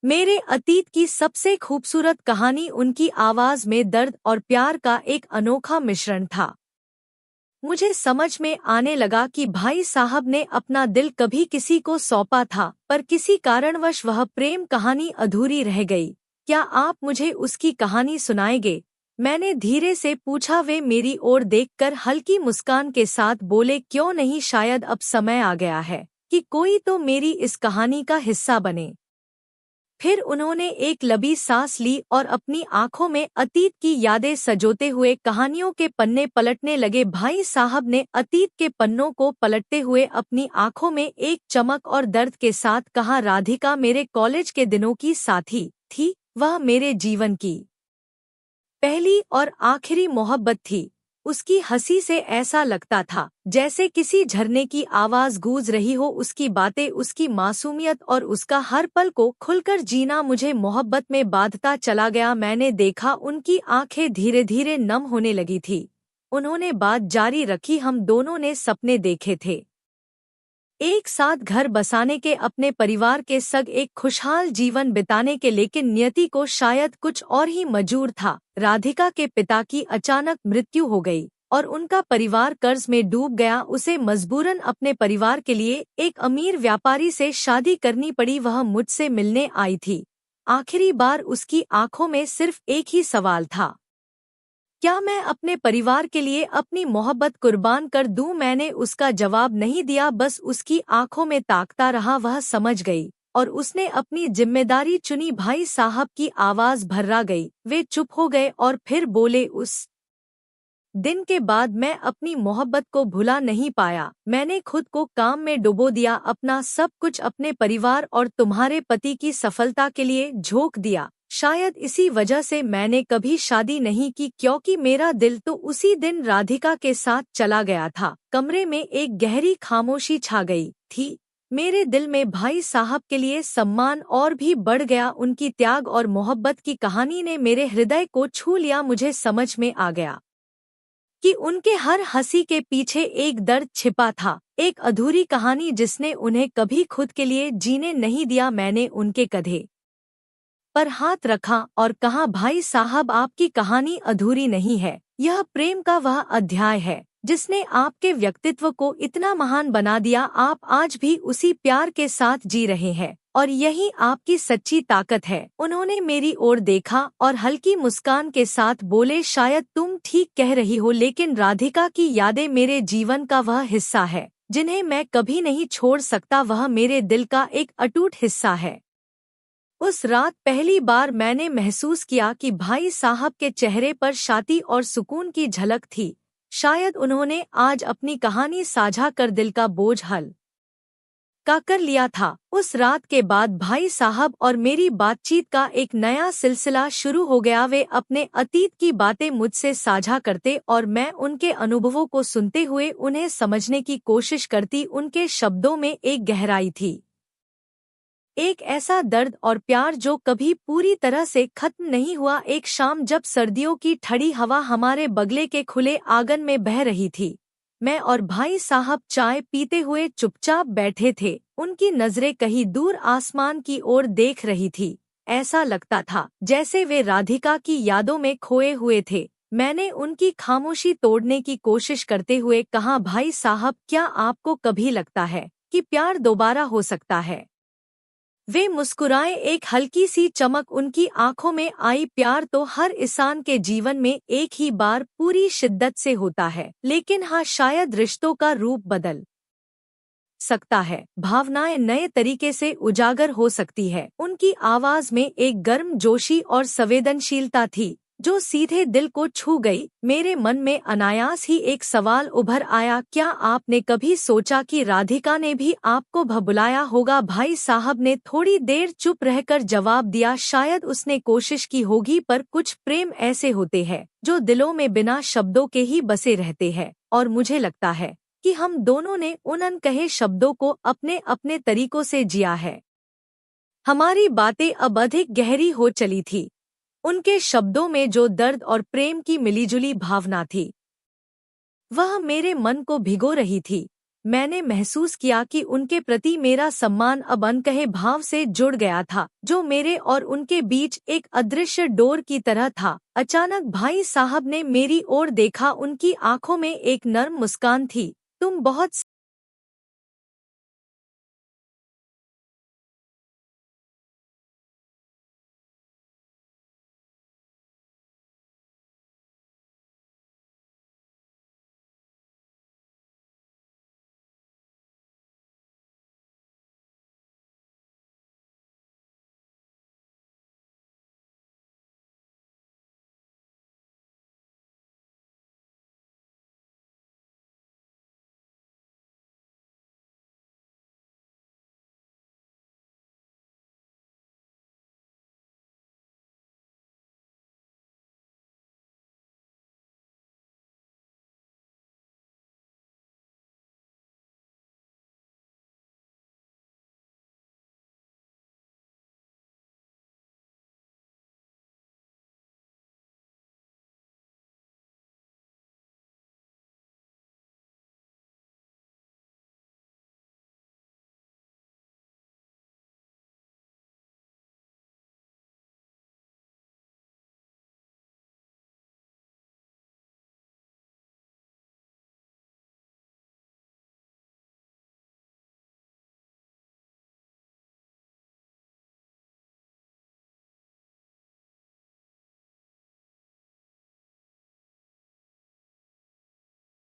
मेरे अतीत की सबसे खूबसूरत कहानी। उनकी आवाज में दर्द और प्यार का एक अनोखा मिश्रण था। मुझे समझ में आने लगा कि भाई साहब ने अपना दिल कभी किसी को सौंपा था, पर किसी कारणवश वह प्रेम कहानी अधूरी रह गई। क्या आप मुझे उसकी कहानी सुनाएंगे? मैंने धीरे से पूछा। वे मेरी ओर देखकर हल्की मुस्कान के साथ बोले, क्यों नहीं, शायद अब समय आ गया है कि कोई तो मेरी इस कहानी का हिस्सा बने। फिर उन्होंने एक लंबी सांस ली और अपनी आंखों में अतीत की यादें सजोते हुए कहानियों के पन्ने पलटने लगे। भाई साहब ने अतीत के पन्नों को पलटते हुए अपनी आंखों में एक चमक और दर्द के साथ कहा, राधिका मेरे कॉलेज के दिनों की साथी थी। वह मेरे जीवन की पहली और आखिरी मोहब्बत थी। उसकी हंसी से ऐसा लगता था जैसे किसी झरने की आवाज गूंज रही हो। उसकी बातें, उसकी मासूमियत और उसका हर पल को खुलकर जीना मुझे मोहब्बत में बांधता चला गया। मैंने देखा उनकी आंखें धीरे धीरे नम होने लगी थी। उन्होंने बात जारी रखी, हम दोनों ने सपने देखे थे, एक साथ घर बसाने के, अपने परिवार के संग एक खुशहाल जीवन बिताने के, लेकिन नियति को शायद कुछ और ही मंजूर था। राधिका के पिता की अचानक मृत्यु हो गई और उनका परिवार कर्ज में डूब गया। उसे मजबूरन अपने परिवार के लिए एक अमीर व्यापारी से शादी करनी पड़ी। वह मुझसे मिलने आई थी। आखिरी बार उसकी आंखों में सिर्फ एक ही सवाल था, क्या मैं अपने परिवार के लिए अपनी मोहब्बत कुर्बान कर दूं? मैंने उसका जवाब नहीं दिया, बस उसकी आंखों में ताकता रहा। वह समझ गई और उसने अपनी जिम्मेदारी चुनी। भाई साहब की आवाज भर्रा गई। वे चुप हो गए और फिर बोले, उस दिन के बाद मैं अपनी मोहब्बत को भुला नहीं पाया। मैंने खुद को काम में डुबो दिया, अपना सब कुछ अपने परिवार और तुम्हारे पति की सफलता के लिए झोंक दिया। शायद इसी वजह से मैंने कभी शादी नहीं की, क्योंकि मेरा दिल तो उसी दिन राधिका के साथ चला गया था। कमरे में एक गहरी खामोशी छा गई थी। मेरे दिल में भाई साहब के लिए सम्मान और भी बढ़ गया। उनकी त्याग और मोहब्बत की कहानी ने मेरे हृदय को छू लिया। मुझे समझ में आ गया कि उनके हर हंसी के पीछे एक दर्द छिपा था, एक अधूरी कहानी जिसने उन्हें कभी खुद के लिए जीने नहीं दिया। मैंने उनके कंधे पर हाथ रखा और कहा, भाई साहब आपकी कहानी अधूरी नहीं है। यह प्रेम का वह अध्याय है जिसने आपके व्यक्तित्व को इतना महान बना दिया। आप आज भी उसी प्यार के साथ जी रहे हैं और यही आपकी सच्ची ताकत है। उन्होंने मेरी ओर देखा और हल्की मुस्कान के साथ बोले, शायद तुम ठीक कह रही हो, लेकिन राधिका की यादें मेरे जीवन का वह हिस्सा है जिन्हें मैं कभी नहीं छोड़ सकता। वह मेरे दिल का एक अटूट हिस्सा है। उस रात पहली बार मैंने महसूस किया कि भाई साहब के चेहरे पर शांति और सुकून की झलक थी। शायद उन्होंने आज अपनी कहानी साझा कर दिल का बोझ हल्का कर लिया था। उस रात के बाद भाई साहब और मेरी बातचीत का एक नया सिलसिला शुरू हो गया। वे अपने अतीत की बातें मुझसे साझा करते और मैं उनके अनुभवों को सुनते हुए उन्हें समझने की कोशिश करती। उनके शब्दों में एक गहराई थी, एक ऐसा दर्द और प्यार जो कभी पूरी तरह से खत्म नहीं हुआ। एक शाम जब सर्दियों की ठंडी हवा हमारे बगले के खुले आंगन में बह रही थी, मैं और भाई साहब चाय पीते हुए चुपचाप बैठे थे। उनकी नजरें कहीं दूर आसमान की ओर देख रही थी। ऐसा लगता था जैसे वे राधिका की यादों में खोए हुए थे। मैंने उनकी खामोशी तोड़ने की कोशिश करते हुए कहा, भाई साहब, क्या आपको कभी लगता है कि प्यार दोबारा हो सकता है? वे मुस्कुराए, एक हल्की सी चमक उनकी आंखों में आई। प्यार तो हर इंसान के जीवन में एक ही बार पूरी शिद्दत से होता है, लेकिन हाँ, शायद रिश्तों का रूप बदल सकता है। भावनाएं नए तरीके से उजागर हो सकती है। उनकी आवाज में एक गर्म जोशी और संवेदनशीलता थी जो सीधे दिल को छू गई। मेरे मन में अनायास ही एक सवाल उभर आया, क्या आपने कभी सोचा कि राधिका ने भी आपको भुलाया होगा? भाई साहब ने थोड़ी देर चुप रहकर जवाब दिया, शायद उसने कोशिश की होगी, पर कुछ प्रेम ऐसे होते हैं जो दिलों में बिना शब्दों के ही बसे रहते हैं, और मुझे लगता है कि हम दोनों ने उन अनकहे शब्दों को अपने अपने तरीकों से जिया है। हमारी बातें अब अधिक गहरी हो चली थी। उनके शब्दों में जो दर्द और प्रेम की मिलीजुली भावना थी, वह मेरे मन को भिगो रही थी। मैंने महसूस किया कि उनके प्रति मेरा सम्मान अब अनकहे भाव से जुड़ गया था, जो मेरे और उनके बीच एक अदृश्य डोर की तरह था। अचानक भाई साहब ने मेरी ओर देखा। उनकी आंखों में एक नर्म मुस्कान थी। तुम बहुत